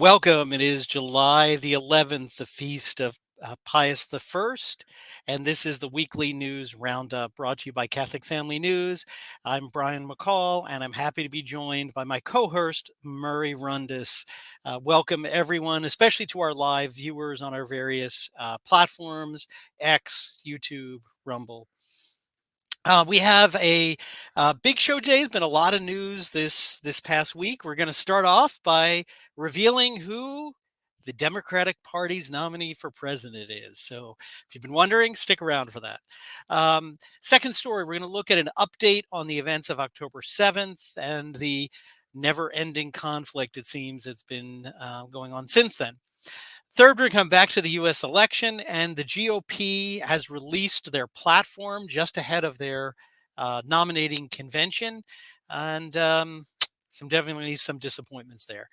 Welcome. It is July the 11th, the feast of Pius the First, and this is the weekly news roundup brought to you by Catholic Family News. I'm Brian McCall, and I'm happy to be joined by my co-host, Murray Rundis. Welcome, everyone, especially to our live viewers on our various platforms, X, YouTube, Rumble. We have a big show today. There's been a lot of news this past week. We're going to start off by revealing who the Democratic Party's nominee for president is. So if you've been wondering, stick around for that. Second story, we're going to look at an update on the events of October 7th and the never-ending conflict, it seems, it's been going on since then. Third, we're going to come back to the U.S. election, and the GOP has released their platform just ahead of their nominating convention, and definitely some disappointments there.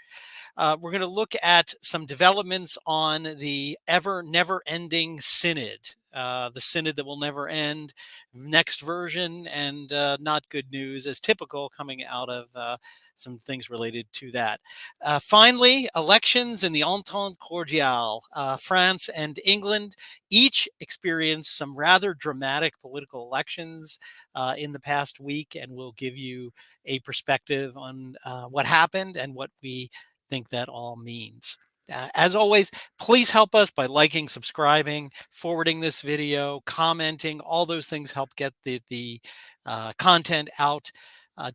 We're going to look at some developments on the never-ending synod, the synod that will never end, next version, and not good news as typical coming out of some things related to that. Finally, elections in the Entente Cordiale. France and England each experienced some rather dramatic political elections in the past week, and we'll give you a perspective on what happened and what we think that all means. As always, please help us by liking, subscribing, forwarding this video, commenting. All those things help get the content out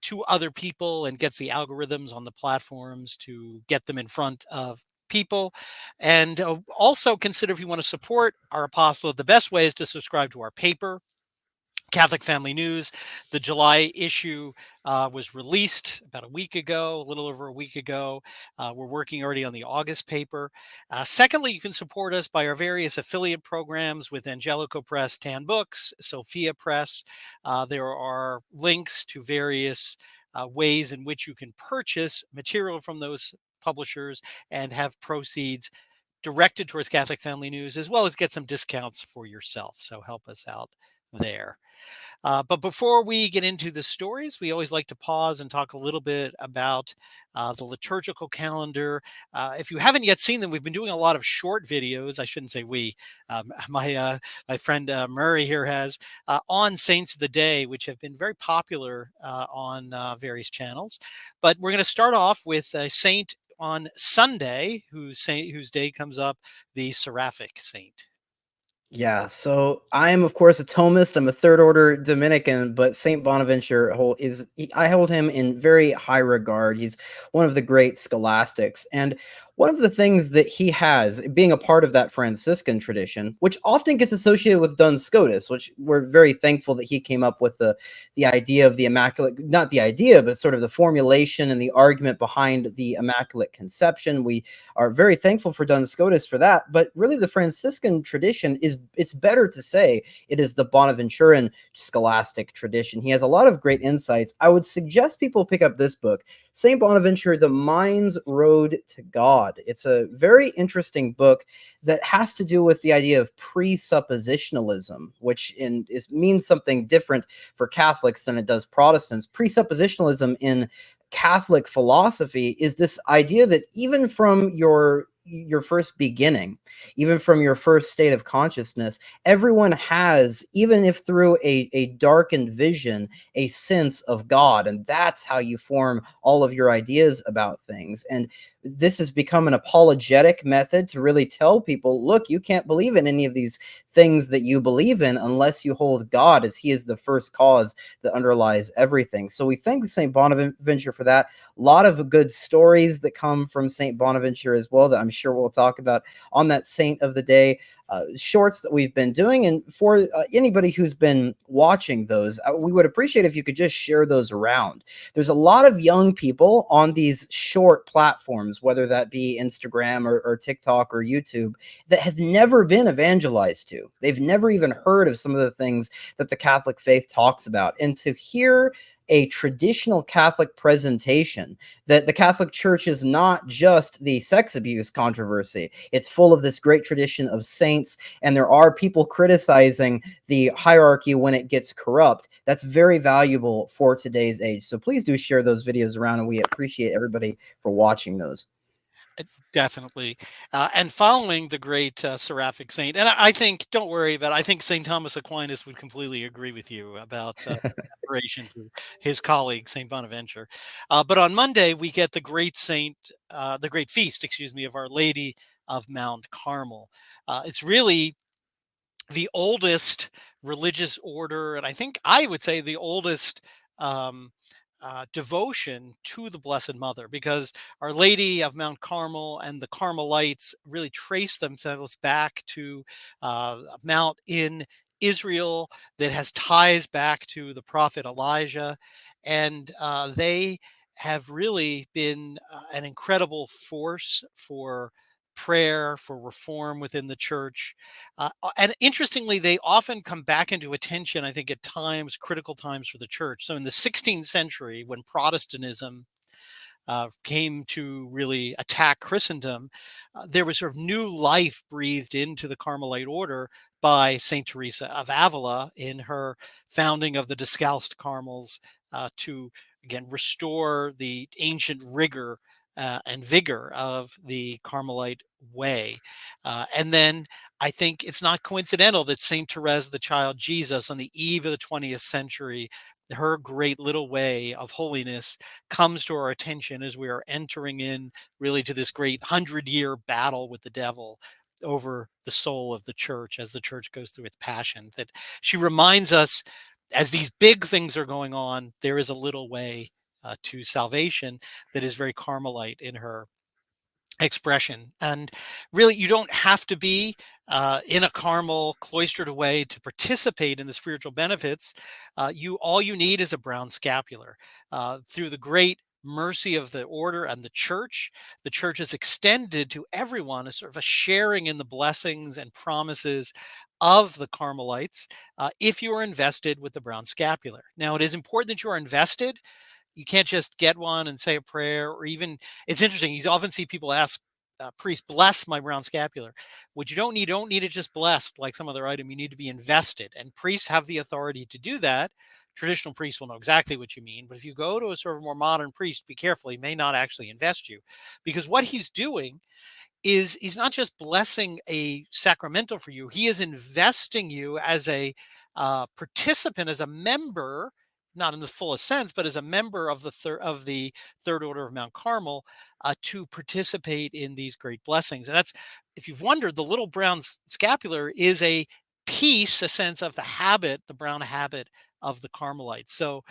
to other people and gets the algorithms on the platforms to get them in front of people. And also consider, if you want to support our apostolate, the best way is to subscribe to our paper, Catholic Family News. The July issue was released about a week ago, a little over a week ago. We're working already on the August paper. Secondly, you can support us by our various affiliate programs with Angelico Press, Tan Books, Sophia Press. There are links to various ways in which you can purchase material from those publishers and have proceeds directed towards Catholic Family News, as well as get some discounts for yourself. So help us out there. But before we get into the stories, we always like to pause and talk a little bit about the liturgical calendar. If you haven't yet seen them, we've been doing a lot of short videos. I shouldn't say we. My friend Murray here has on Saints of the Day, which have been very popular on various channels. But we're going to start off with a saint on Sunday, whose day comes up, the Seraphic Saint. Yeah, so I am, of course, a Thomist. I'm a third order Dominican, but Saint Bonaventure I hold him in very high regard. He's one of the great scholastics. And one of the things that he has, being a part of that Franciscan tradition, which often gets associated with Duns Scotus, which we're very thankful that he came up with the idea of the Immaculate, not the idea, but sort of the formulation and the argument behind the Immaculate Conception. We are very thankful for Duns Scotus for that. But really, the Franciscan tradition it's better to say it is the Bonaventuran scholastic tradition. He has a lot of great insights. I would suggest people pick up this book, St. Bonaventure, The Mind's Road to God. It's a very interesting book that has to do with the idea of presuppositionalism, which means something different for Catholics than it does Protestants. Presuppositionalism in Catholic philosophy is this idea that even from your first beginning, even from your first state of consciousness, everyone has, even if through a darkened vision, a sense of God. And that's how you form all of your ideas about things. And this has become an apologetic method to really tell people, look, you can't believe in any of these things that you believe in unless you hold God as he is the first cause that underlies everything. So we thank St. Bonaventure for that. A lot of good stories that come from St. Bonaventure as well that I'm sure we'll talk about on that Saint of the Day shorts that we've been doing. And for anybody who's been watching those, we would appreciate if you could just share those around. There's a lot of young people on these short platforms, whether that be Instagram or TikTok or YouTube, that have never been evangelized to. They've never even heard of some of the things that the Catholic faith talks about. And to hear a traditional Catholic presentation that the Catholic Church is not just the sex abuse controversy. It's full of this great tradition of saints, and there are people criticizing the hierarchy when it gets corrupt. That's very valuable for today's age. So please do share those videos around, and we appreciate everybody for watching those. Definitely. And following the great seraphic saint, and I think, don't worry about it, I think St. Thomas Aquinas would completely agree with you about admiration for his colleague, St. Bonaventure. But on Monday, we get the great feast, excuse me, of Our Lady of Mount Carmel. It's really the oldest religious order, and I think I would say the oldest um, devotion to the Blessed Mother, because Our Lady of Mount Carmel and the Carmelites really trace themselves back to a mount in Israel that has ties back to the prophet Elijah. And they have really been an incredible force for prayer, for reform within the church. And interestingly, they often come back into attention, I think, at times, critical times for the church. So in the 16th century, when Protestantism came to really attack Christendom, there was sort of new life breathed into the Carmelite order by Saint Teresa of Avila in her founding of the Discalced Carmels, to again restore the ancient rigor and vigor of the Carmelite way. And then I think it's not coincidental that Saint Therese, the Child Jesus, on the eve of the 20th century, her great little way of holiness comes to our attention as we are entering in really to this great 100-year battle with the devil over the soul of the church as the church goes through its passion. That she reminds us, as these big things are going on, there is a little way to salvation that is very Carmelite in her expression. And really, you don't have to be in a Carmel cloistered away to participate in the spiritual benefits. You all you need is a brown scapular. Through the great mercy of the order and the church is extended to everyone as sort of a sharing in the blessings and promises of the Carmelites, if you are invested with the brown scapular. Now, it is important that you are invested. You can't just get one and say a prayer, or even, it's interesting, you often see people ask, priest, bless my brown scapular. What you don't need it just blessed like some other item. You need to be invested, and priests have the authority to do that. Traditional priests will know exactly what you mean, but if you go to a sort of more modern priest, be careful. He may not actually invest you, because what he's doing is he's not just blessing a sacramental for you, he is investing you as a participant, as a member, not in the fullest sense, but as a member of the third order of Mount Carmel, to participate in these great blessings. And that's, if you've wondered, the little brown scapular is a piece, a sense of the habit, the brown habit of the Carmelites. So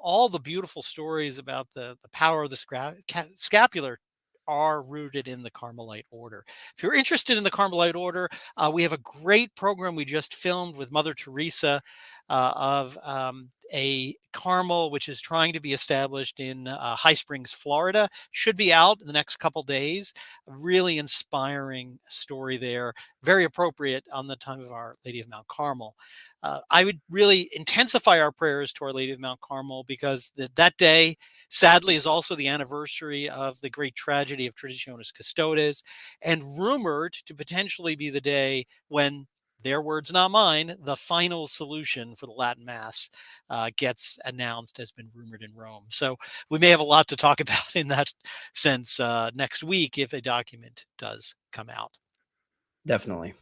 all the beautiful stories about the power of the scapular are rooted in the Carmelite order. If you're interested in the Carmelite order, we have a great program we just filmed with Mother Teresa, of a Carmel which is trying to be established in High Springs, Florida. Should be out in the next couple days. A really inspiring story there, very appropriate on the time of Our Lady of Mount Carmel. I would really intensify our prayers to Our Lady of Mount Carmel, because that day, sadly, is also the anniversary of the great tragedy of Traditionis Custodes, and rumored to potentially be the day when, their words, not mine, the final solution for the Latin Mass gets announced, has been rumored in Rome. So we may have a lot to talk about in that sense next week if a document does come out. Definitely.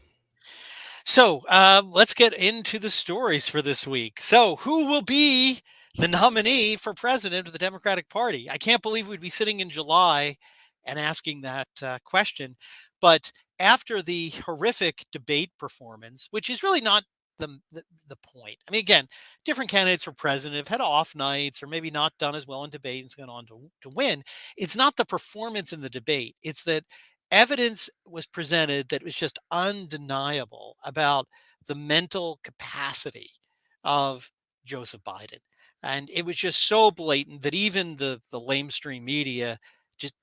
So let's get into the stories for this week. So, who will be the nominee for president of the Democratic Party? I can't believe we'd be sitting in July and asking that question. But after the horrific debate performance, which is really not the point. I mean, again, different candidates for president have had off nights, or maybe not done as well in debate and gone on to win. It's not the performance in the debate. It's that evidence was presented that was just undeniable about the mental capacity of Joseph Biden. And it was just so blatant that even the lamestream media just,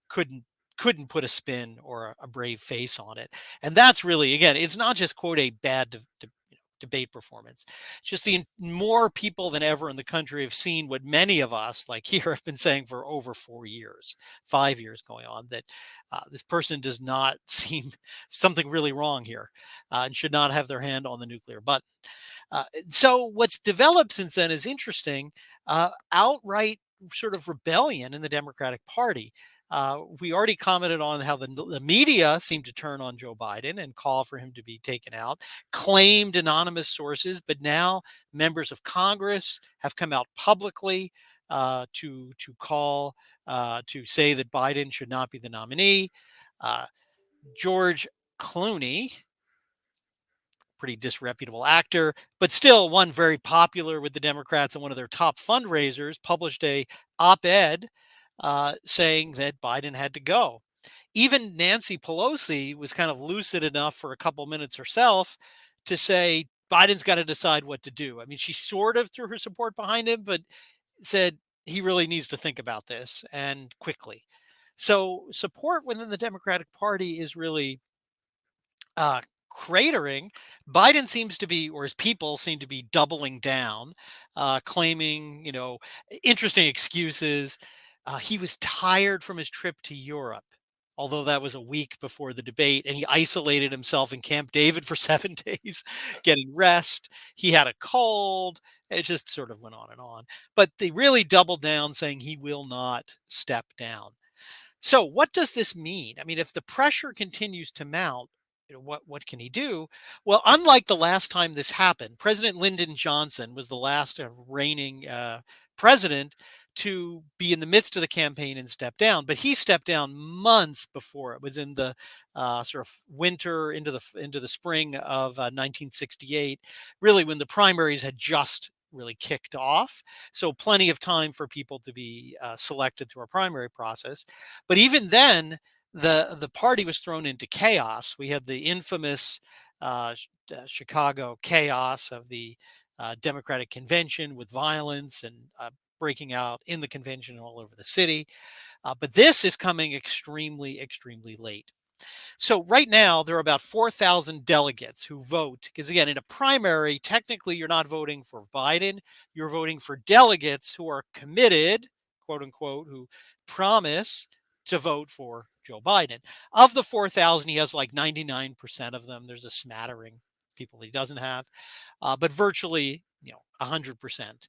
couldn't put a spin or a brave face on it. And that's really, again, it's not just, quote, a bad debate performance. It's just the more people than ever in the country have seen what many of us, like here, have been saying for over 4 years, 5 years going on, that this person does not seem something really wrong here, and should not have their hand on the nuclear button. So what's developed since then is interesting. Outright sort of rebellion in the Democratic Party. We already commented on how the media seemed to turn on Joe Biden and call for him to be taken out, claimed anonymous sources, but now members of Congress have come out publicly to call to say that Biden should not be the nominee. Uh, George Clooney, pretty disreputable actor, but still one very popular with the Democrats and one of their top fundraisers, published a op-ed saying that Biden had to go. Even Nancy Pelosi was kind of lucid enough for a couple minutes herself to say Biden's got to decide what to do. I mean, she sort of threw her support behind him, but said he really needs to think about this and quickly. So support within the Democratic Party is really uh, cratering. Biden seems to be, or his people seem to be doubling down, claiming, interesting excuses. He was tired from his trip to Europe, although that was a week before the debate, and he isolated himself in Camp David for 7 days, getting rest. He had a cold. It just sort of went on and on. But they really doubled down, saying he will not step down. So what does this mean? I mean, if the pressure continues to mount, what can he do? Well, unlike the last time this happened, President Lyndon Johnson was the last reigning president to be in the midst of the campaign and step down. But he stepped down months before. It was in the sort of winter into the spring of 1968, really when the primaries had just really kicked off. So plenty of time for people to be selected through a primary process. But even then, the party was thrown into chaos. We had the infamous Chicago chaos of the Democratic convention with violence and breaking out in the convention and all over the city. But this is coming extremely, extremely late. So right now there are about 4,000 delegates who vote because again in a primary technically you're not voting for Biden, you're voting for delegates who are committed, quote unquote, who promise to vote for Joe Biden. Of the 4,000 he has like 99% of them. There's a smattering people he doesn't have, but virtually 100%.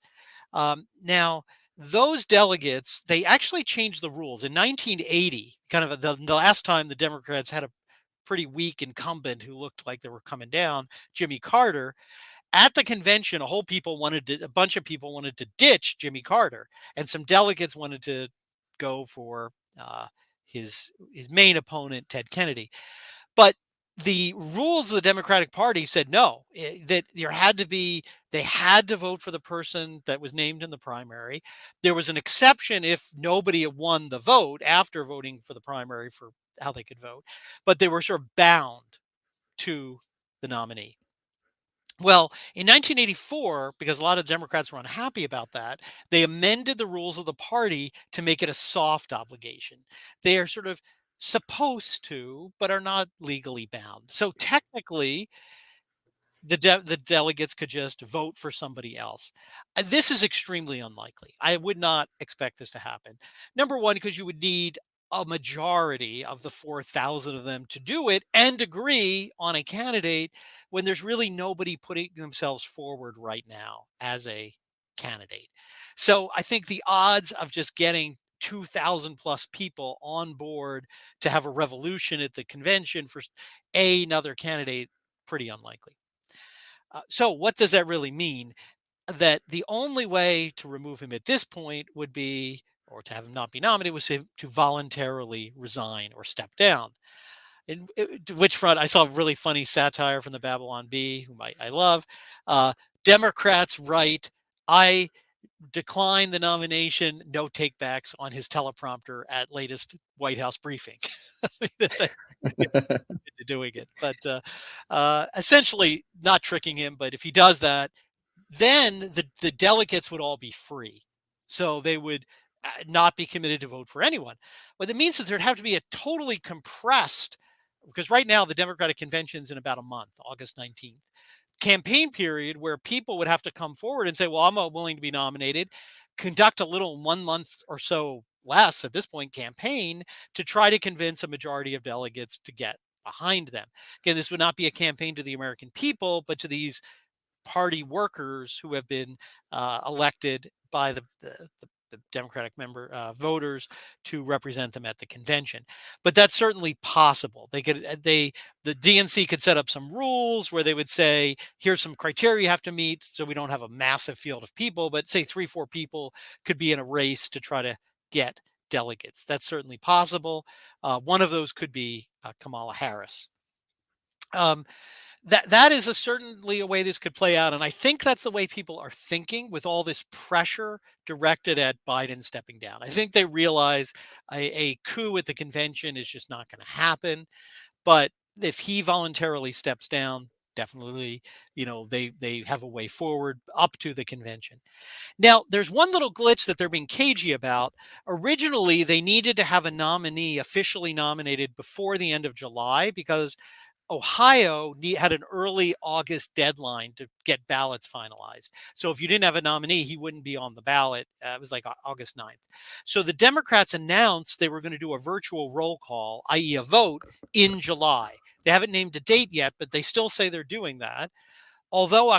Now, those delegates, they actually changed the rules in 1980, kind of the last time the Democrats had a pretty weak incumbent who looked like they were coming down, Jimmy Carter. At the convention, a bunch of people wanted to ditch Jimmy Carter, and some delegates wanted to go for his main opponent, Ted Kennedy. But the rules of the Democratic Party said no, that they had to vote for the person that was named in the primary. There was an exception if nobody had won the vote after voting for the primary for how they could vote, but they were sort of bound to the nominee. Well, in 1984, because a lot of Democrats were unhappy about that, they amended the rules of the party to make it a soft obligation. They are sort of supposed to, but are not legally bound. So technically, the delegates could just vote for somebody else. This is extremely unlikely. I would not expect this to happen. Number one, because you would need a majority of the 4,000 of them to do it and agree on a candidate when there's really nobody putting themselves forward right now as a candidate. So I think the odds of just getting 2,000 plus people on board to have a revolution at the convention for another candidate pretty unlikely. So what does that really mean? That the only way to remove him at this point would be, or to have him not be nominated, was to voluntarily resign or step down. To which front I saw a really funny satire from the Babylon Bee, whom I love. Uh, Democrats write, I decline the nomination, no takebacks on his teleprompter at latest White House briefing. That doing it, but essentially not tricking him. But if he does that, then the delegates would all be free. So they would not be committed to vote for anyone. What it means is there'd have to be a totally compressed, because right now the Democratic convention's in about a month, August 19th, campaign period where people would have to come forward and say, well, I'm willing to be nominated, conduct a little 1 month or so less at this point campaign to try to convince a majority of delegates to get behind them. Again, this would not be a campaign to the American people, but to these party workers who have been elected by the Democratic voters to represent them at the convention. But that's certainly possible. The DNC could set up some rules where they would say, here's some criteria you have to meet, so we don't have a massive field of people, but say 3-4 people could be in a race to try to get delegates. That's certainly possible. One of those could be Kamala Harris. That is certainly a way this could play out, and I think that's the way people are thinking with all this pressure directed at Biden stepping down. I think they realize a coup at the convention is just not going to happen, but if he voluntarily steps down, definitely, they have a way forward up to the convention. Now, there's one little glitch that they're being cagey about. Originally, they needed to have a nominee officially nominated before the end of July because Ohio had an early August deadline to get ballots finalized. So if you didn't have a nominee, he wouldn't be on the ballot. It was like August 9th. So the Democrats announced they were going to do a virtual roll call, i.e., a vote, in July. They haven't named a date yet, but they still say they're doing that. Although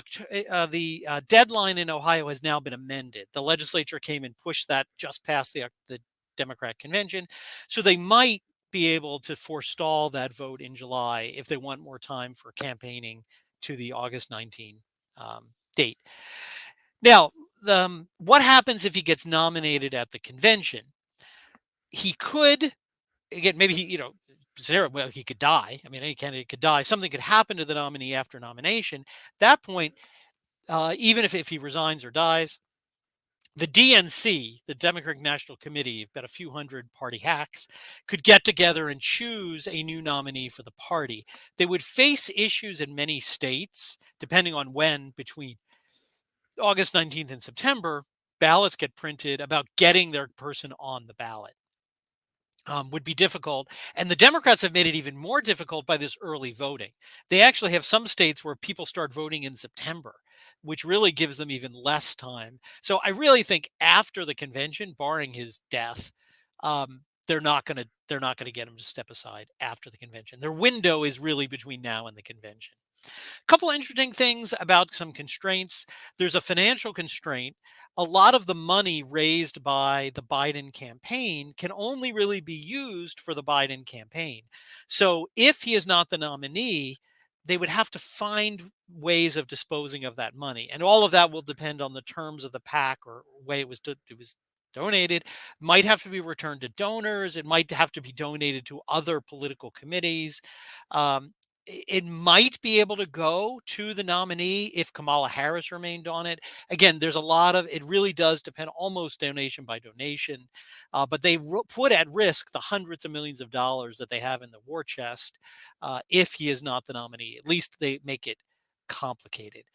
the deadline in Ohio has now been amended, the legislature came and pushed that just past the Democrat convention. So they might be able to forestall that vote in July if they want more time for campaigning to the August 19 date. Now, what happens if he gets nominated at the convention? He could, again, maybe he could die. I mean, any candidate could die. Something could happen to the nominee after nomination. At that point, even if he resigns or dies, the DNC, the Democratic National Committee, about a few hundred party hacks, could get together and choose a new nominee for the party. They would face issues in many states, depending on when between August 19th and September, ballots get printed about getting their person on the ballot. Would be difficult. And the Democrats have made it even more difficult by this early voting. They actually have some states where people start voting in September, which really gives them even less time. So I really think after the convention, barring his death, they're not going to get him to step aside after the convention. Their window is really between now and the convention. A couple interesting things about some constraints. There's a financial constraint. A lot of the money raised by the Biden campaign can only really be used for the Biden campaign. So if he is not the nominee, they would have to find ways of disposing of that money. And all of that will depend on the terms of the PAC or way it was donated. Might have to be returned to donors. It might have to be donated to other political committees. It might be able to go to the nominee if Kamala Harris remained on it. Again, there's a lot of, it really does depend almost donation by donation, but they put at risk the hundreds of millions of dollars that they have in the war chest if he is not the nominee. At least they make it complicated.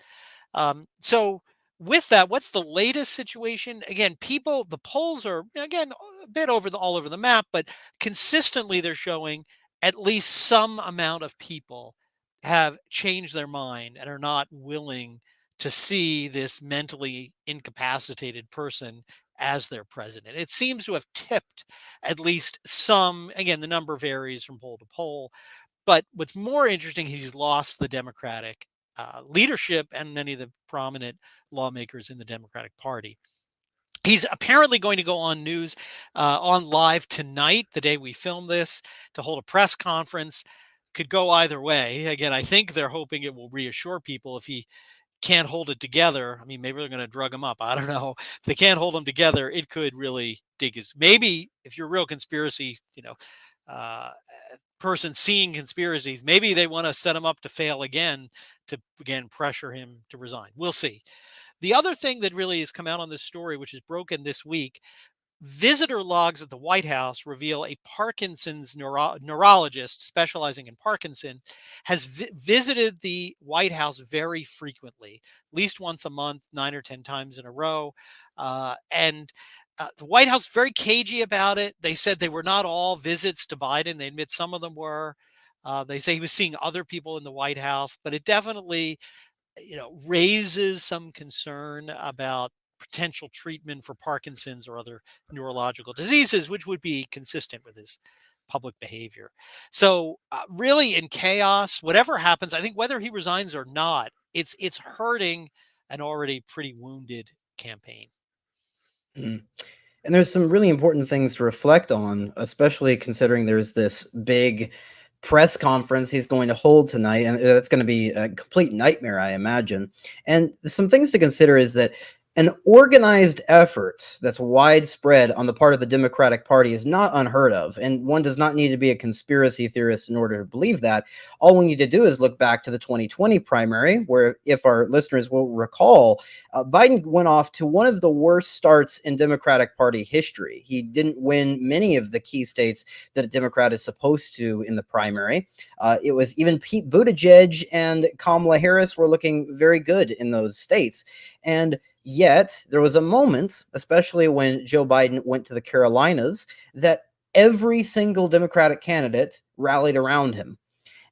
So with that, what's the latest situation? Again, the polls are, again, a bit all over the map, but consistently they're showing at least some amount of people have changed their mind and are not willing to see this mentally incapacitated person as their president. It seems to have tipped at least some. Again, the number varies from poll to poll, but what's more interesting, he's lost the Democratic leadership and many of the prominent lawmakers in the Democratic Party. He's apparently going to go on on live tonight, the day we film this, to hold a press conference. Could go either way. Again, I think they're hoping it will reassure people if he can't hold it together. I mean, maybe they're going to drug him up. I don't know. If they can't hold him together, it could really maybe if you're a real conspiracy, person seeing conspiracies, maybe they want to set him up to fail again to, again, pressure him to resign. We'll see. The other thing that really has come out on this story, which is broken this week, visitor logs at the White House reveal a Parkinson's neurologist specializing in Parkinson has visited the White House very frequently, at least once a month, 9 or 10 times in a row. And the White House very cagey about it. They said they were not all visits to Biden. They admit some of them were. They say he was seeing other people in the White House, but it definitely raises some concern about potential treatment for Parkinson's or other neurological diseases, which would be consistent with his public behavior. So really in chaos, whatever happens, I think whether he resigns or not, it's hurting an already pretty wounded campaign. Mm. And there's some really important things to reflect on, especially considering there's this big press conference he's going to hold tonight, and that's going to be a complete nightmare, I imagine. And some things to consider is that an organized effort that's widespread on the part of the Democratic Party is not unheard of, and one does not need to be a conspiracy theorist in order to believe that. All we need to do is look back to the 2020 primary, where, if our listeners will recall, Biden went off to one of the worst starts in Democratic Party history. He didn't win many of the key states that a Democrat is supposed to in the primary. It was even Pete Buttigieg and Kamala Harris were looking very good in those states. And yet, there was a moment, especially when Joe Biden went to the Carolinas, that every single Democratic candidate rallied around him.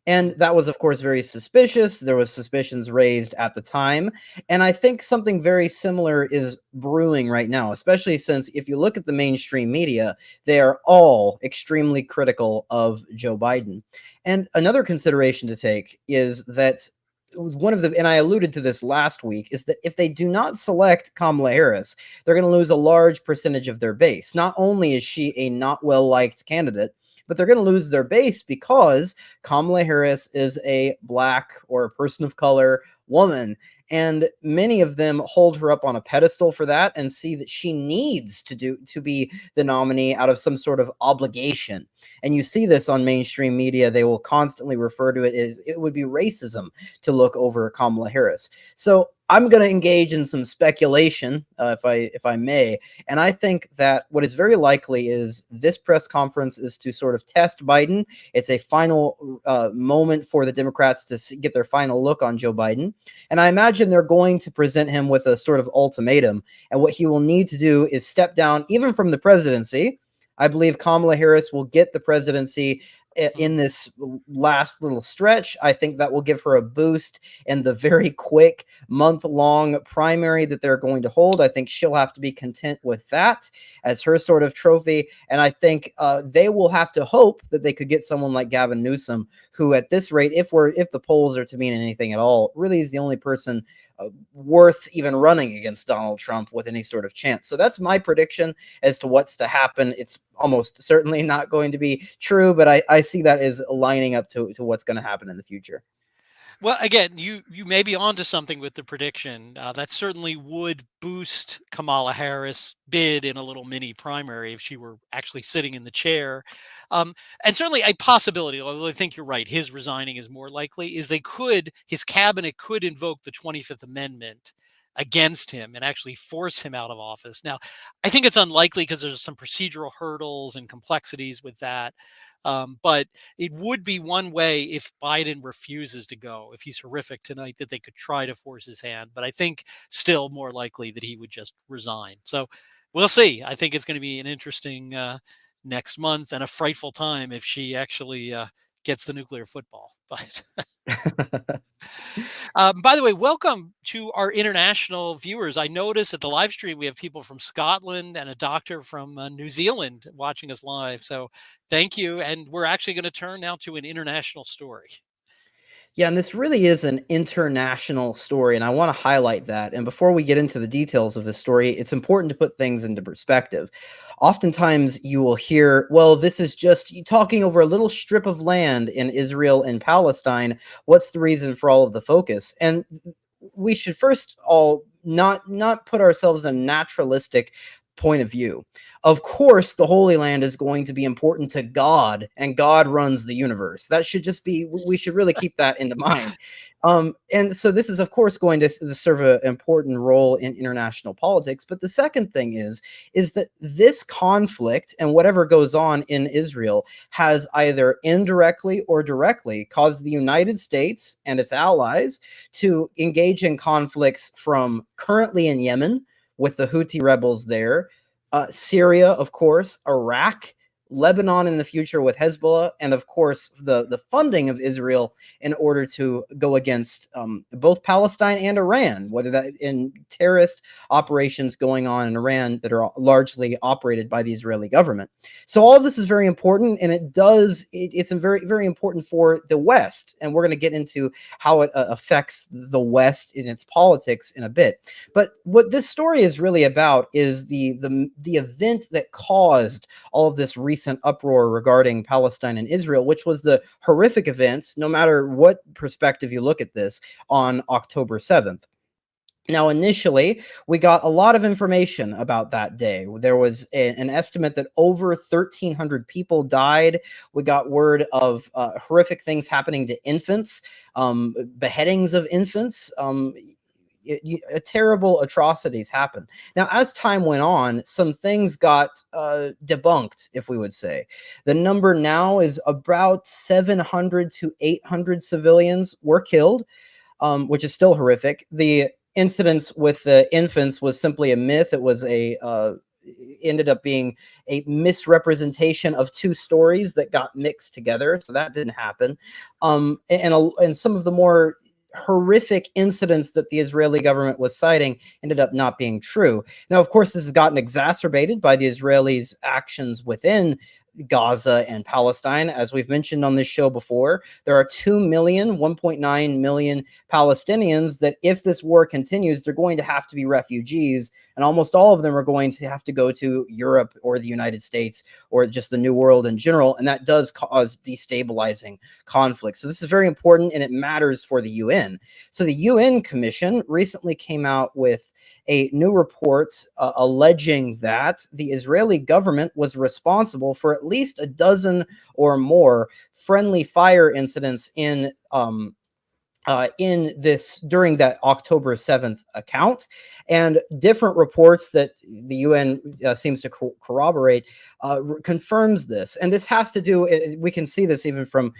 And that was, of course, very suspicious. There was suspicions raised at the time. And I think something very similar is brewing right now, especially since if you look at the mainstream media, they are all extremely critical of Joe Biden. And another consideration to take is that one of the, and I alluded to this last week, is that if they do not select Kamala Harris, they're going to lose a large percentage of their base. Not only is she a not well liked candidate, but they're going to lose their base because Kamala Harris is a Black or a person of color woman. And many of them hold her up on a pedestal for that and see that she needs to be the nominee out of some sort of obligation. And you see this on mainstream media. They will constantly refer to it as it would be racism to look over Kamala Harris. So I'm going to engage in some speculation, if I may, and I think that what is very likely is this press conference is to sort of test Biden. It's a final moment for the Democrats to get their final look on Joe Biden, and I imagine they're going to present him with a sort of ultimatum. And what he will need to do is step down, even from the presidency. I believe Kamala Harris will get the presidency in this last little stretch. I think that will give her a boost in the very quick month-long primary that they're going to hold. I think she'll have to be content with that as her sort of trophy. And I think they will have to hope that they could get someone like Gavin Newsom, who at this rate, if the polls are to mean anything at all, really is the only person worth even running against Donald Trump with any sort of chance. So that's my prediction as to what's to happen. It's almost certainly not going to be true, but I see that as lining up to what's going to happen in the future. Well, again, you may be onto something with the prediction. That certainly would boost Kamala Harris' bid in a little mini primary if she were actually sitting in the chair. And certainly a possibility, although I think you're right, his resigning is more likely, is his cabinet could invoke the 25th Amendment against him and actually force him out of office. Now, I think it's unlikely because there's some procedural hurdles and complexities with that. But it would be one way if Biden refuses to go, if he's horrific tonight, that they could try to force his hand. But I think still more likely that he would just resign. So we'll see. I think it's going to be an interesting next month and a frightful time if she actually gets the nuclear football. But by the way, welcome to our international viewers. I notice at the live stream we have people from Scotland and a doctor from New Zealand watching us live. So thank you. And we're actually going to turn now to an international story. Yeah, and this really is an international story, and I want to highlight that. And before we get into the details of this story, it's important to put things into perspective. Oftentimes, you will hear, well, this is just talking over a little strip of land in Israel and Palestine. What's the reason for all of the focus? And we should first all not put ourselves in a naturalistic point of view. Of course, the Holy Land is going to be important to God, and God runs the universe. That should just be, we should really keep that into mind. And so this is, of course, going to serve an important role in international politics. But the second thing is that this conflict and whatever goes on in Israel has either indirectly or directly caused the United States and its allies to engage in conflicts from currently in Yemen with the Houthi rebels there, Syria, of course, Iraq, Lebanon in the future with Hezbollah, and of course the funding of Israel in order to go against both Palestine and Iran, whether that in terrorist operations going on in Iran that are largely operated by the Israeli government. So all of this is very important, and it's very, very important for the West, and we're going to get into how it affects the West in its politics in a bit. But what this story is really about is the event that caused all of this recent uproar regarding Palestine and Israel, which was the horrific events, no matter what perspective you look at this, on October 7th. Now, initially, we got a lot of information about that day. There was an estimate that over 1,300 people died. We got word of horrific things happening to infants, beheadings of infants. Terrible atrocities happened. Now, as time went on, some things got debunked, if we would say. The number now is about 700 to 800 civilians were killed, which is still horrific. The incidents with the infants was simply a myth. It was ended up being a misrepresentation of two stories that got mixed together, so that didn't happen. And some of the more horrific incidents that the Israeli government was citing ended up not being true. Now, of course, this has gotten exacerbated by the Israelis' actions within Gaza and Palestine. As we've mentioned on this show before, there are 2 million, 1.9 million Palestinians that if this war continues, they're going to have to be refugees, and almost all of them are going to have to go to Europe or the United States or just the New World in general, and that does cause destabilizing conflict. So this is very important, and it matters for the UN. So the UN Commission recently came out with a new report alleging that the Israeli government was responsible for at least a dozen or more friendly fire incidents in this during that October 7th account, and different reports that the UN seems to corroborate confirms this. And this has to do, we can see this even from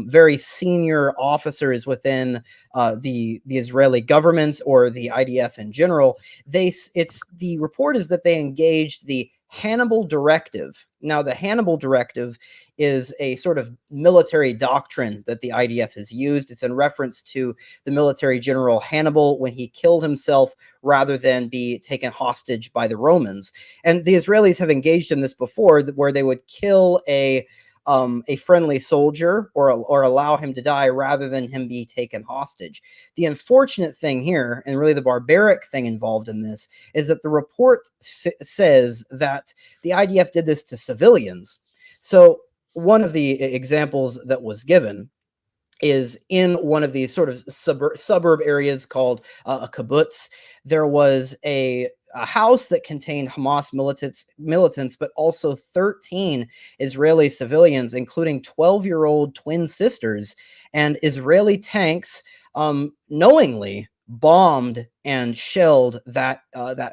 very senior officers within the Israeli government or the IDF in general. The report is that they engaged the Hannibal Directive. Now, the Hannibal Directive is a sort of military doctrine that the IDF has used. It's in reference to the military general Hannibal when he killed himself rather than be taken hostage by the Romans. And the Israelis have engaged in this before, where they would kill a friendly soldier or allow him to die rather than him be taken hostage. The unfortunate thing here, and really the barbaric thing involved in this, is that the report says that the IDF did this to civilians. So one of the examples that was given is in one of these sort of suburb areas called a kibbutz. There was a house that contained Hamas militants, but also 13 Israeli civilians, including 12-year-old twin sisters, and Israeli tanks knowingly bombed and shelled that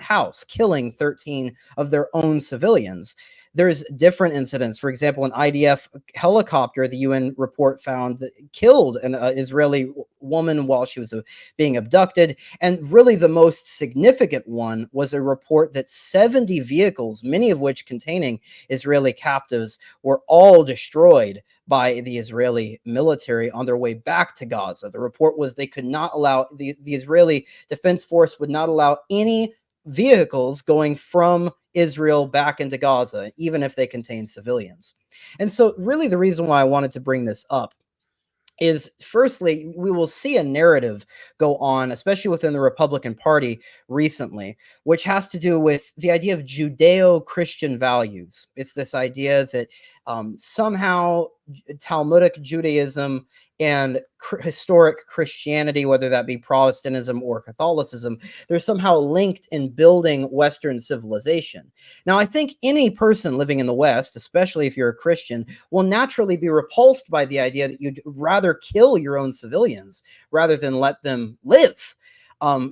house, killing 13 of their own civilians. There's different incidents. For example, an IDF helicopter, the UN report found, that killed an Israeli woman while she was being abducted. And really the most significant one was a report that 70 vehicles, many of which containing Israeli captives, were all destroyed by the Israeli military on their way back to Gaza. The report was they could not allow, the Israeli Defense Force would not allow any vehicles going from Israel back into Gaza, even if they contain civilians. And so really the reason why I wanted to bring this up is, firstly, we will see a narrative go on, especially within the Republican Party recently, which has to do with the idea of Judeo-Christian values. It's this idea that somehow Talmudic Judaism and historic Christianity, whether that be Protestantism or Catholicism, they're somehow linked in building Western civilization. Now, I think any person living in the West, especially if you're a Christian, will naturally be repulsed by the idea that you'd rather kill your own civilians rather than let them live,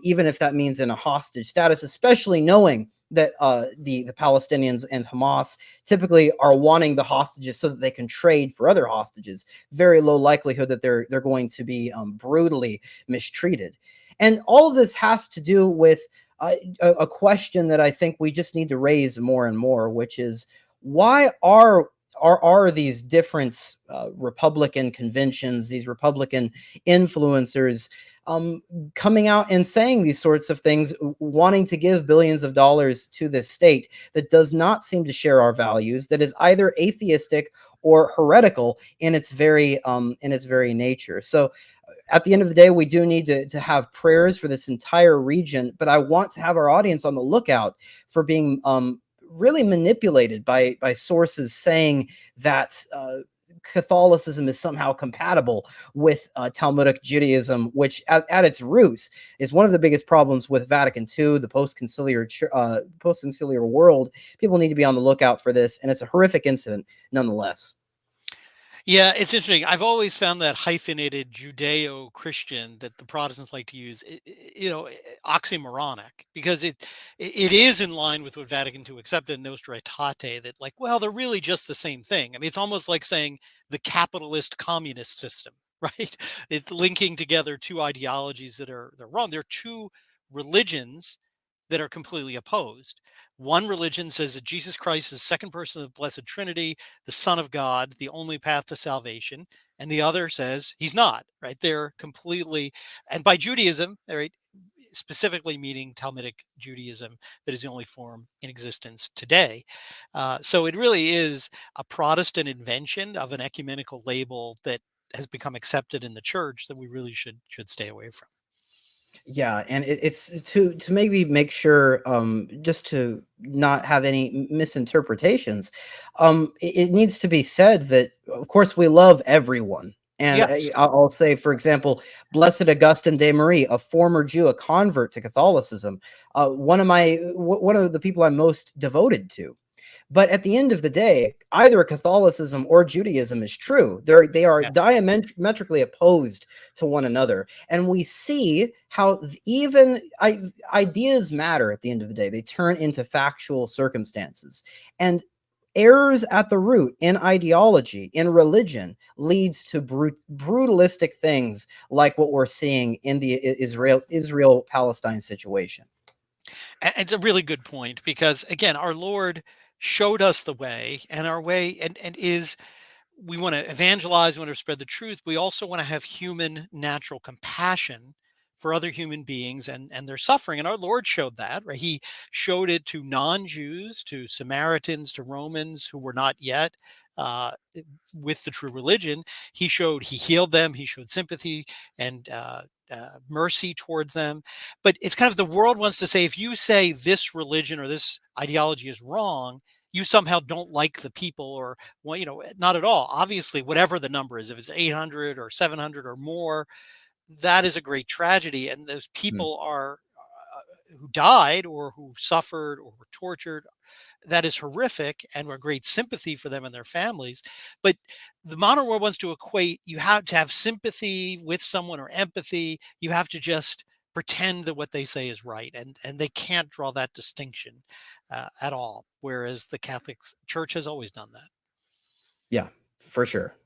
even if that means in a hostage status, especially knowing that the Palestinians and Hamas typically are wanting the hostages so that they can trade for other hostages. Very low likelihood that they're going to be brutally mistreated. And all of this has to do with a question that I think we just need to raise more and more, which is, why are are these different Republican conventions, these Republican influencers um, coming out and saying these sorts of things, wanting to give billions of dollars to this state that does not seem to share our values, that is either atheistic or heretical in its very nature. So at the end of the day, we do need to have prayers for this entire region, but I want to have our audience on the lookout for being really manipulated by sources saying that Catholicism is somehow compatible with Talmudic Judaism, which at its roots is one of the biggest problems with Vatican II, the post-conciliar world. People need to be on the lookout for this, and it's a horrific incident nonetheless. Yeah, it's interesting. I've always found that hyphenated Judeo-Christian that the Protestants like to use, oxymoronic, because it is in line with what Vatican II accepted, Nostra Aetate, that like, well, they're really just the same thing. I mean, it's almost like saying the capitalist communist system, right? It's linking together two ideologies they're wrong. They're two religions that are completely opposed. One religion says that Jesus Christ is the second person of the Blessed Trinity, the Son of God, the only path to salvation, and the other says he's not. Right? They're completely, and by Judaism, right, specifically meaning Talmudic Judaism, that is the only form in existence today. So it really is a Protestant invention of an ecumenical label that has become accepted in the church that we really should stay away from. Yeah, and it's to maybe make sure, just to not have any misinterpretations. It needs to be said that, of course, we love everyone, and Yes. I'll say, for example, Blessed Augustine de Marie, a former Jew, a convert to Catholicism, one of the people I'm most devoted to. But at the end of the day, either Catholicism or Judaism is true. They are Yes. diametrically opposed to one another, and we see how even ideas matter. At the end of the day, they turn into factual circumstances, and errors at the root in ideology, in religion, leads to brutalistic things like what we're seeing in the Israel Palestine situation. It's a really good point because again, our Lord showed us the way, and our way and is we want to evangelize, we want to spread the truth. We also want to have human natural compassion for other human beings and their suffering. And our Lord showed that, right? He showed it to non-Jews, to Samaritans, to Romans who were not yet uh, with the true religion. He healed them. He showed sympathy and mercy towards them. But it's kind of the world wants to say, if you say this religion or this ideology is wrong, you somehow don't like the people, or well, not at all. Obviously, whatever the number is, if it's 800 or 700 or more, that is a great tragedy, and those Mm. people are who died or who suffered or were tortured. That is horrific, and we're great sympathy for them and their families. But the modern world wants to equate, you have to have sympathy with someone or empathy. You have to just pretend that what they say is right, and they can't draw that distinction at all. Whereas the Catholic Church has always done that. Yeah, for sure.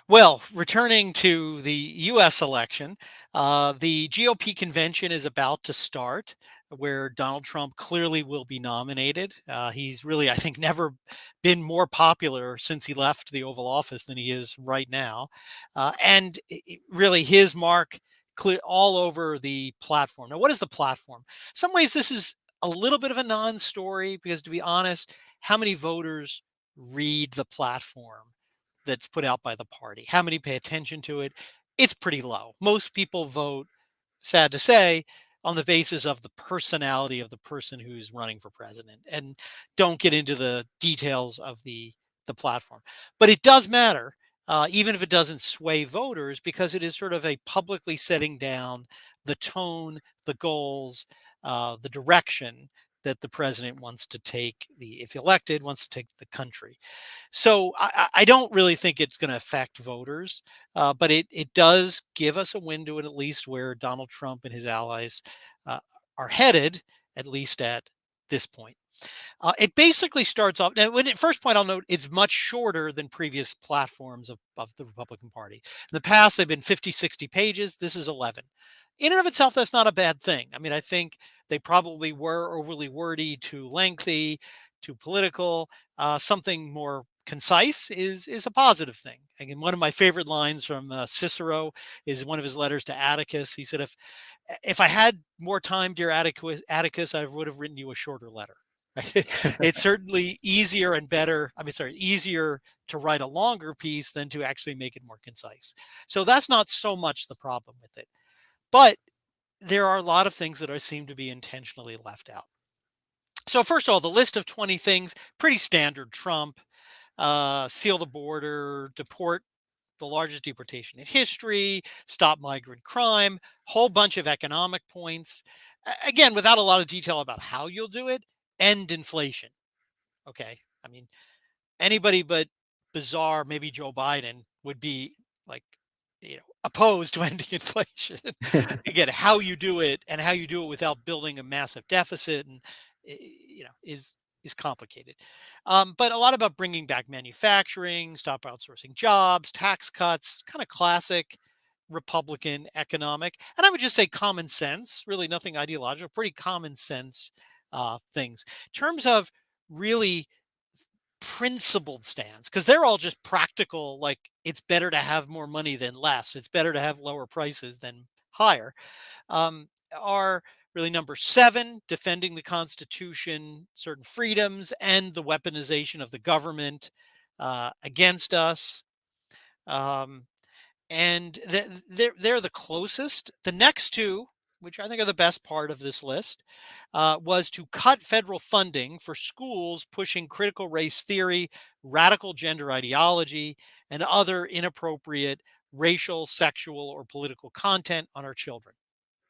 Well, returning to the US election, the GOP convention is about to start, where Donald Trump clearly will be nominated. He's really, I think, never been more popular since he left the Oval Office than he is right now. And really, his mark clear all over the platform. Now, what is the platform? Some ways, this is a little bit of a non story because, to be honest, how many voters read the platform that's put out by the party? How many pay attention to it? It's pretty low. Most people vote, sad to say, on the basis of the personality of the person who's running for president and don't get into the details of the platform. But it does matter, even if it doesn't sway voters, because it is sort of a publicly setting down the tone, the goals, the direction that the president wants to take, if elected, wants to take the country. So I don't really think it's going to affect voters, but it does give us a window at least where Donald Trump and his allies uh, are headed, at least at this point. It basically starts off now. When at first point, I'll note it's much shorter than previous platforms of the Republican Party. In the past, they've been 50, 60 pages. This is 11. In and of itself, that's not a bad thing. I mean, I think they probably were overly wordy, too lengthy, too political. Something more concise is a positive thing. Again, one of my favorite lines from Cicero is one of his letters to Atticus. He said, "If I had more time, dear Atticus, I would have written you a shorter letter." It's certainly easier and better. I mean, sorry, easier to write a longer piece than to actually make it more concise. So that's not so much the problem with it. But there are a lot of things that seem to be intentionally left out. So first of all, the list of 20 things, pretty standard. Trump, seal the border, deport the largest deportation in history, stop migrant crime, whole bunch of economic points. Again, without a lot of detail about how you'll do it, end inflation. Okay. I mean, anybody but bizarre, maybe Joe Biden would be like, opposed to ending inflation. Again, how you do it and how you do it without building a massive deficit and is complicated. But a lot about bringing back manufacturing, stop outsourcing jobs, tax cuts, kind of classic Republican economic, and I would just say common sense. Really, nothing ideological. Pretty common sense things. In terms of really principled stands, because they're all just practical, like it's better to have more money than less, it's better to have lower prices than higher, um, are really number 7, defending the Constitution, certain freedoms, and the weaponization of the government against us. um, and they're the closest. The next two, which I think are the best part of this list, was to cut federal funding for schools pushing critical race theory, radical gender ideology, and other inappropriate racial, sexual, or political content on our children.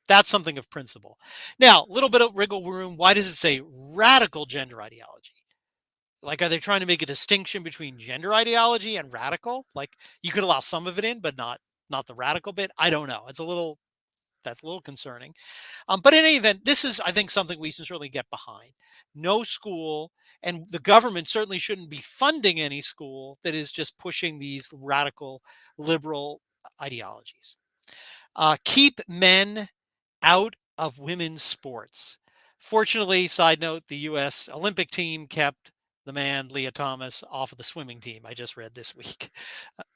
That's something of principle. Now, a little bit of wriggle room. Why does it say radical gender ideology? Like, are they trying to make a distinction between gender ideology and radical? Like, you could allow some of it in, but not the radical bit. I don't know. That's a little concerning. But in any event, this is, I think, something we should certainly get behind. No school, and the government certainly shouldn't be funding any school that is just pushing these radical liberal ideologies. Keep men out of women's sports. Fortunately, side note, the U.S. Olympic team kept the man, Leah Thomas, off of the swimming team. I just read this week,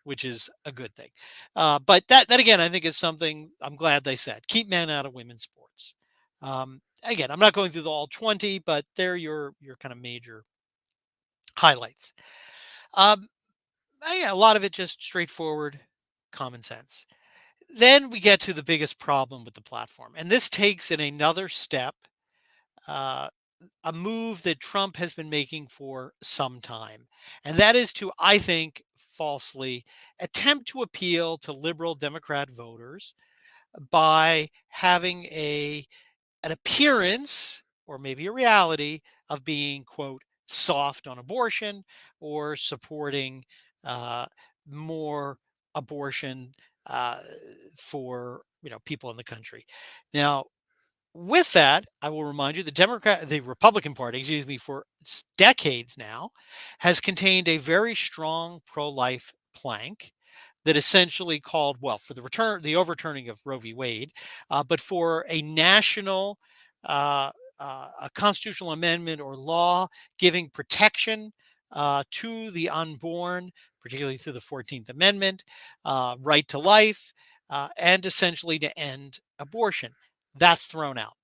which is a good thing. But that again, I think is something I'm glad they said. Keep men out of women's sports. Again, I'm not going through the all 20, but they're your kind of major highlights. Um, yeah, a lot of it just straightforward, common sense. Then we get to the biggest problem with the platform, and this takes in another step, uh, a move that Trump has been making for some time, and that is to, I think, falsely attempt to appeal to liberal Democrat voters by having an appearance or maybe a reality of being, quote, soft on abortion or supporting uh, more abortion uh, for people in the country. Now, with that, I will remind you the Republican Party, excuse me, for decades now, has contained a very strong pro-life plank that essentially called, well, for the overturning of Roe v. Wade, but for a national, uh, a constitutional amendment or law giving protection to the unborn, particularly through the 14th Amendment, right to life, and essentially to end abortion. That's thrown out.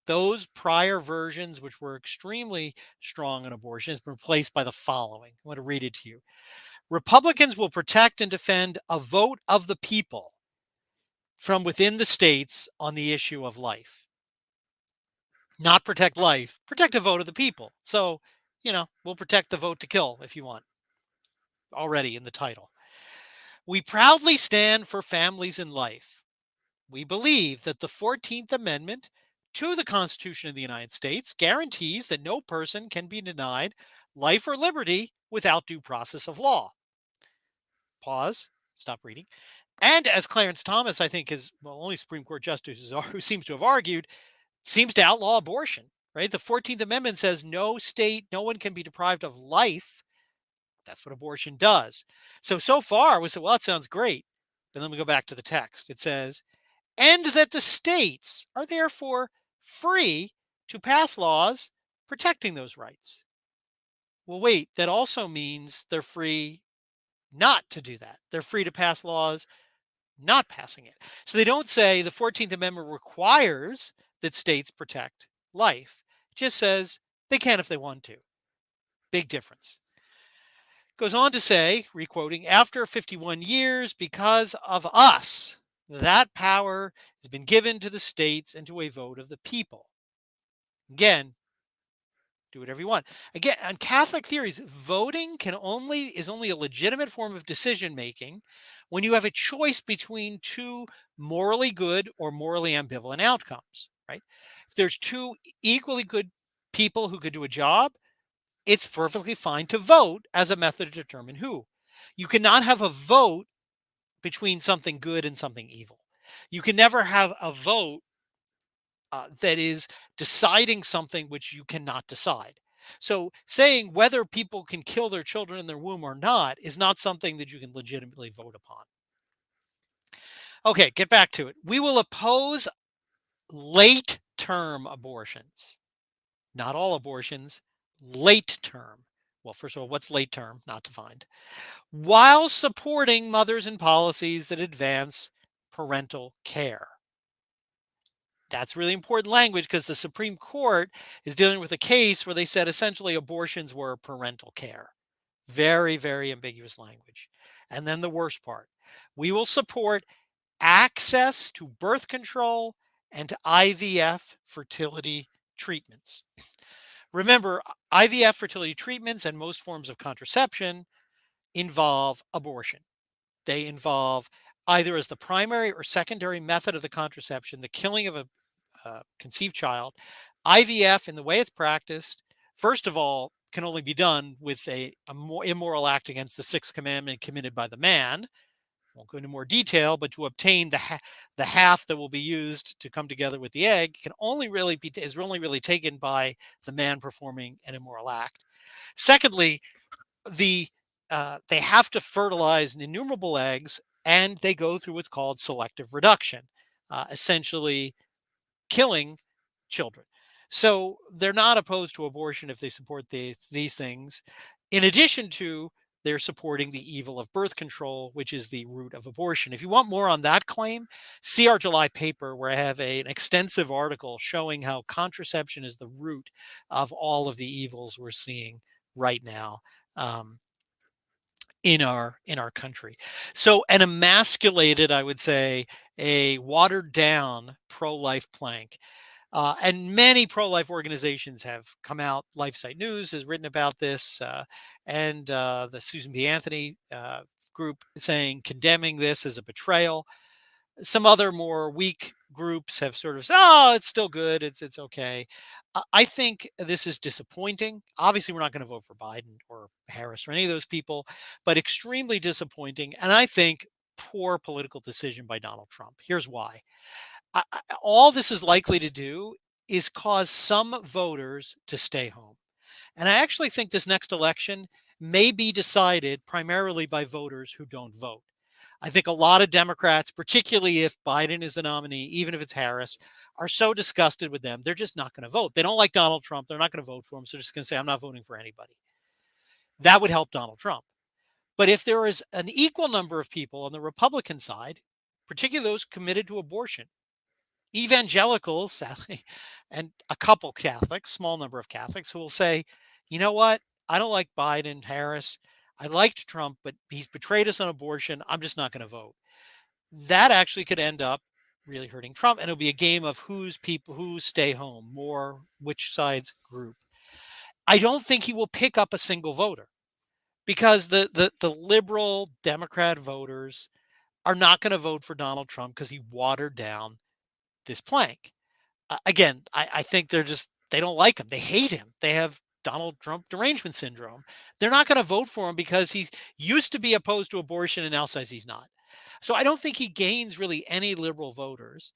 Those prior versions, which were extremely strong on abortion, has been replaced by the following. I want to read it to you. Republicans will protect and defend a vote of the people from within the states on the issue of life. Not protect life, protect a vote of the people. So, we'll protect the vote to kill if you want, already in the title. We proudly stand for families and life. We believe that the 14th Amendment to the Constitution of the United States guarantees that no person can be denied life or liberty without due process of law. Pause, stop reading. And as Clarence Thomas, I think, is, well, only Supreme Court justice who seems to have argued, seems to outlaw abortion, right? The 14th Amendment says no one can be deprived of life. That's what abortion does. So far, we said, well, that sounds great. But then we go back to the text. It says, and that the states are therefore free to pass laws protecting those rights. Well, wait, that also means they're free not to do that. They're free to pass laws not passing it. So they don't say the 14th Amendment requires that states protect life. It just says they can if they want to. Big difference. Goes on to say, requoting, after 51 years, because of us, that power has been given to the states and to a vote of the people. Again, do whatever you want. Again, on Catholic theories, voting is only a legitimate form of decision making when you have a choice between two morally good or morally ambivalent outcomes, right? If there's two equally good people who could do a job, it's perfectly fine to vote as a method to determine who. You cannot have a vote between something good and something evil. You can never have a vote that is deciding something which you cannot decide. So, saying whether people can kill their children in their womb or not is not something that you can legitimately vote upon. Okay, get back to it. We will oppose late term abortions, not all abortions, late term. Well, first of all, what's late term? Not defined. While supporting mothers and policies that advance parental care. That's really important language because the Supreme Court is dealing with a case where they said essentially abortions were parental care. Very, very ambiguous language. And then the worst part, we will support access to birth control and to IVF fertility treatments. Remember, IVF fertility treatments and most forms of contraception involve abortion. They involve either as the primary or secondary method of the contraception, the killing of a conceived child. IVF, in the way it's practiced, first of all, can only be done with a more immoral act against the sixth commandment committed by the man. Won't go into more detail, but to obtain the half that will be used to come together with the egg can only really is only really taken by the man performing an immoral act. Secondly, they have to fertilize innumerable eggs, and they go through what's called selective reduction, essentially killing children. So they're not opposed to abortion if they support these things. In addition to, they're supporting the evil of birth control, which is the root of abortion. If you want more on that claim, see our July paper, where I have an extensive article showing how contraception is the root of all of the evils we're seeing right now. In our country. So an emasculated, I would say, a watered down pro-life plank. And many pro-life organizations have come out. LifeSite News has written about this, and the Susan B. Anthony group condemning this as a betrayal. Some other more weak groups have sort of said, "Oh, it's still good. It's okay." I think this is disappointing. Obviously, we're not going to vote for Biden or Harris or any of those people, but extremely disappointing. And I think poor political decision by Donald Trump. Here's why. All this is likely to do is cause some voters to stay home. And I actually think this next election may be decided primarily by voters who don't vote. I think a lot of Democrats, particularly if Biden is the nominee, even if it's Harris, are so disgusted with them, they're just not going to vote. They don't like Donald Trump. They're not going to vote for him. So they're just going to say, I'm not voting for anybody. That would help Donald Trump. But if there is an equal number of people on the Republican side, particularly those committed to abortion, evangelicals, sadly, and a couple Catholics, small number of Catholics, who will say, you know what? I don't like Biden, Harris. I liked Trump, but he's betrayed us on abortion. I'm just not going to vote. That actually could end up really hurting Trump. And it'll be a game of who stay home, more which side's group. I don't think he will pick up a single voter because the liberal Democrat voters are not going to vote for Donald Trump because he watered down this plank. Again, I think they don't like him. They hate him. They have Donald Trump derangement syndrome. They're not going to vote for him because he used to be opposed to abortion and now says he's not. So I don't think he gains really any liberal voters.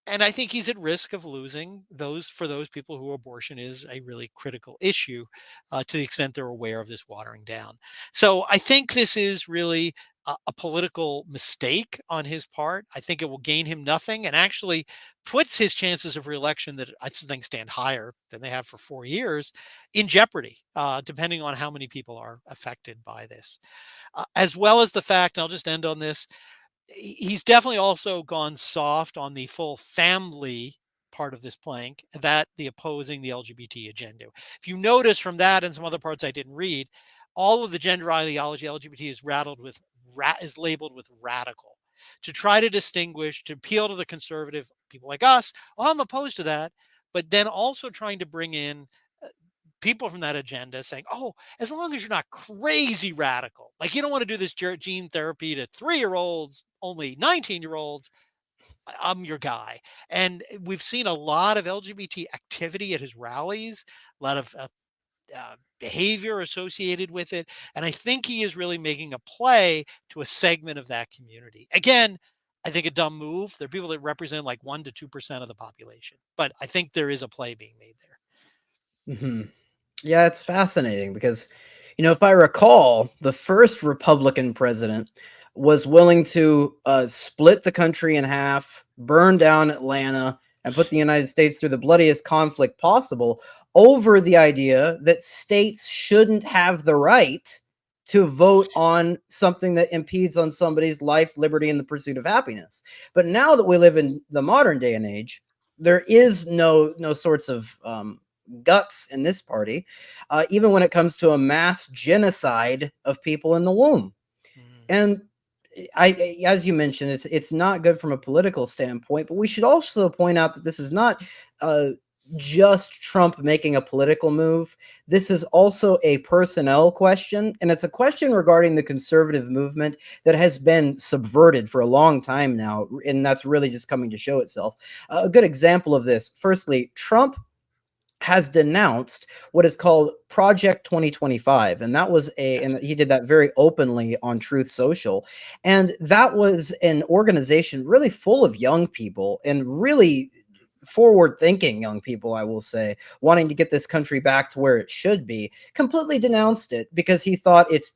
And I think he's at risk of losing those people who abortion is a really critical issue to the extent they're aware of this watering down. So I think this is really a political mistake on his part. I think it will gain him nothing and actually puts his chances of reelection, that I think stand higher than they have for 4 years, in jeopardy, depending on how many people are affected by this. As well as the fact, and I'll just end on this, he's definitely also gone soft on the full family part of this plank, that the opposing the LGBT agenda. If you notice from that and some other parts I didn't read, all of the gender ideology LGBT is rattled with is labeled with radical, to try to distinguish, to appeal to the conservative people like us. Oh, I'm opposed to that, but then also trying to bring in people from that agenda saying, oh, as long as you're not crazy radical, like you don't want to do this gene therapy to 3-year-olds, only 19-year-olds, I'm your guy. And we've seen a lot of LGBT activity at his rallies, a lot of behavior associated with it. And I think he is really making a play to a segment of that community. Again, I think a dumb move. There are people that represent like 1 to 2% of the population, but I think there is a play being made there. Mhm. Yeah, it's fascinating because, if I recall, the first Republican president was willing to split the country in half, burn down Atlanta, and put the United States through the bloodiest conflict possible over the idea that states shouldn't have the right to vote on something that impedes on somebody's life, liberty, and the pursuit of happiness. But now that we live in the modern day and age, there is no sorts of guts in this party, even when it comes to a mass genocide of people in the womb. Mm. And as you mentioned, it's not good from a political standpoint, but we should also point out that this is not uh, just Trump making a political move. This is also a personnel question, and it's a question regarding the conservative movement that has been subverted for a long time now, and that's really just coming to show itself. A good example of this, firstly, Trump has denounced what is called Project 2025. And that was and Yes. he did that very openly on Truth Social. And that was an organization really full of young people and really forward thinking young people, I will say, wanting to get this country back to where it should be, completely denounced it because he thought it's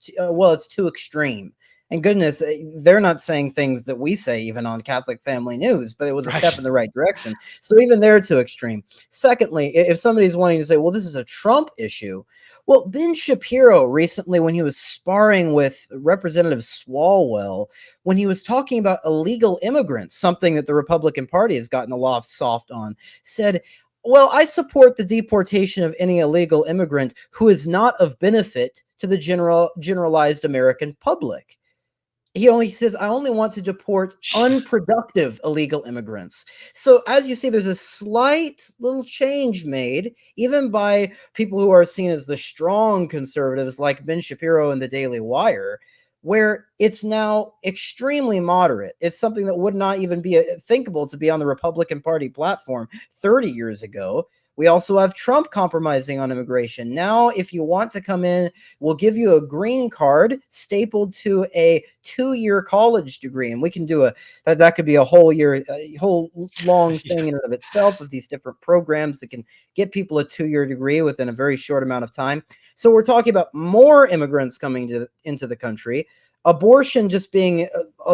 too extreme. And goodness, they're not saying things that we say even on Catholic Family News, but it was a step Right. in the right direction. So even they're too extreme. Secondly, if somebody's wanting to say, well, this is a Trump issue, well, Ben Shapiro recently, when he was sparring with Representative Swalwell, when he was talking about illegal immigrants, something that the Republican Party has gotten a lot soft on, said, well, I support the deportation of any illegal immigrant who is not of benefit to the generalized American public. He says, I only want to deport unproductive illegal immigrants. So, as you see, there's a slight little change made, even by people who are seen as the strong conservatives like Ben Shapiro and the Daily Wire, where it's now extremely moderate. It's something that would not even be thinkable to be on the Republican Party platform 30 years ago. We also have Trump compromising on immigration. Now, if you want to come in, we'll give you a green card stapled to a 2-year college degree. And we can do that could be a whole year, a whole long Yeah. thing in and of itself of these different programs that can get people a 2-year degree within a very short amount of time. So we're talking about more immigrants coming into the country, abortion just being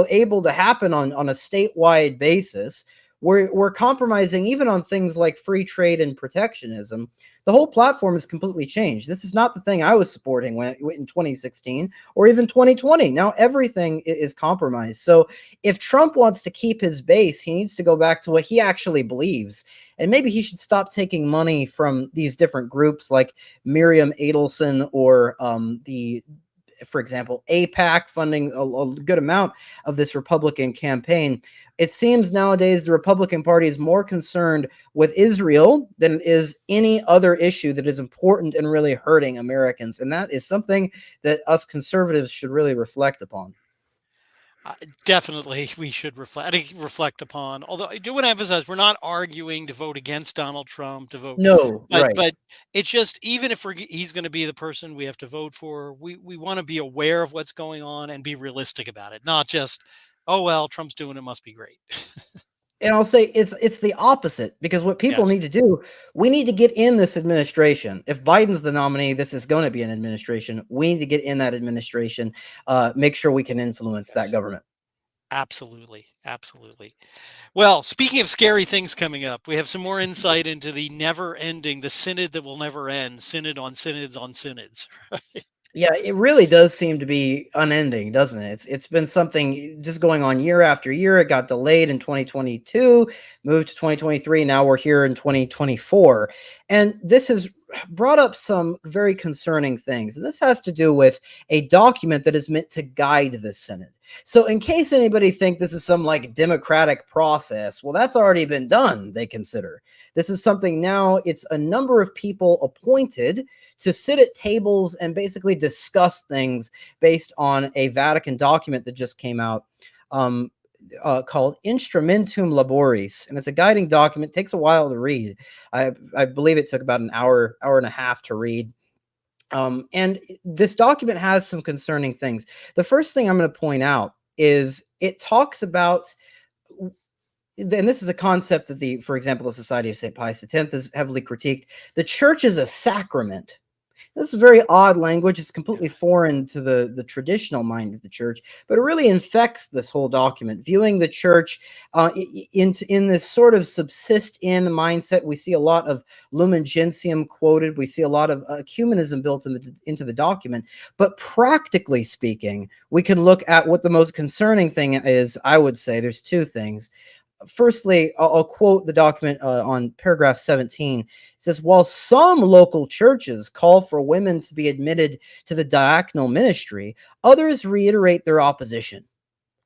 able to happen on a statewide basis. We're compromising even on things like free trade and protectionism. The whole platform has completely changed. This is not the thing I was supporting in 2016 or even 2020. Now everything is compromised. So if Trump wants to keep his base, he needs to go back to what he actually believes. And maybe he should stop taking money from these different groups like Miriam Adelson or for example, APAC funding a good amount of this Republican campaign. It seems nowadays the Republican Party is more concerned with Israel than it is any other issue that is important and really hurting Americans. And that is something that us conservatives should really reflect upon. Uh, Definitely, we should reflect upon. Although I do want to emphasize, we're not arguing to vote against Donald Trump, to vote, No, but right. it's just, even if he's going to be the person we have to vote for, we want to be aware of what's going on and be realistic about it, not just, oh well, Trump's doing it, must be great. And I'll say it's the opposite, because what people Yes, need to do, we need to get in this administration. If Biden's the nominee, this is going to be an administration. We need to get in that administration, make sure we can influence that yes. government. Absolutely. Absolutely. Well, speaking of scary things coming up, we have some more insight into the never ending, the synod that will never end, synod on synods on synods. Yeah, it really does seem to be unending, doesn't it? It's been something just going on year after year. It got delayed in 2022, moved to 2023. Now we're here in 2024. And this has brought up some very concerning things. And this has to do with a document that is meant to guide the Synod. So in case anybody think this is some like democratic process, well, that's already been done, they consider. This is something now, it's a number of people appointed to sit at tables and basically discuss things based on a Vatican document that just came out, called Instrumentum Laboris, and it's a guiding document. It takes a while to read. I believe it took about an hour and a half to read. And this document has some concerning things. The first thing I'm going to point out is it talks about, and this is a concept that for example, the Society of St. Pius X has heavily critiqued. The church is a sacrament. This is very odd language. It's completely Yeah. foreign to the traditional mind of the church, but it really infects this whole document, viewing the church in this sort of subsist in mindset. We see a lot of Lumen Gentium quoted. We see a lot of ecumenism built into the document. But practically speaking, we can look at what the most concerning thing is. I would say there's two things. Firstly, I'll quote the document on paragraph 17. It says, while some local churches call for women to be admitted to the diaconal ministry, others reiterate their opposition.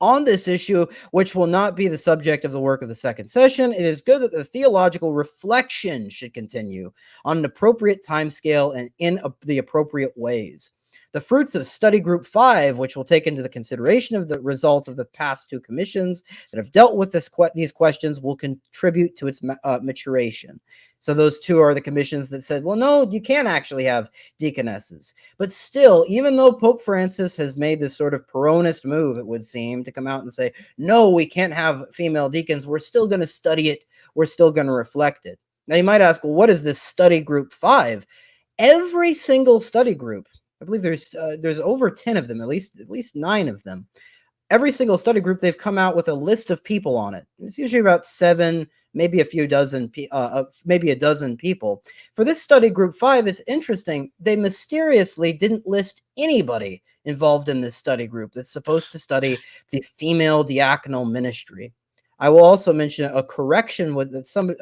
On this issue, which will not be the subject of the work of the second session, it is good that the theological reflection should continue on an appropriate timescale and in the appropriate ways. The fruits of study group 5, which will take into the consideration of the results of the past two commissions that have dealt with these questions, will contribute to its maturation. So those two are the commissions that said, well, no, you can't actually have deaconesses. But still, even though Pope Francis has made this sort of Peronist move, it would seem, to come out and say, no, we can't have female deacons, we're still going to study it, we're still going to reflect it. Now you might ask, well, what is this study group 5? Every single study group, I believe there's over 10 of them, at least 9 of them. Every single study group, they've come out with a list of people on it. It's usually about 7, maybe a dozen people. For this study group 5, it's interesting. They mysteriously didn't list anybody involved in this study group that's supposed to study the female diaconal ministry. I will also mention a correction that some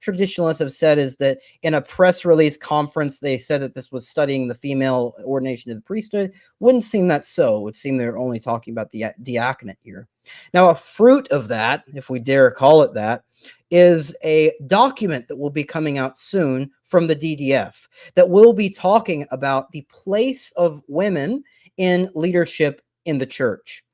traditionalists have said, is that in a press release conference, they said that this was studying the female ordination of the priesthood. Wouldn't seem that so. It would seem they're only talking about the diaconate here. Now, a fruit of that, if we dare call it that, is a document that will be coming out soon from the DDF that will be talking about the place of women in leadership in the church.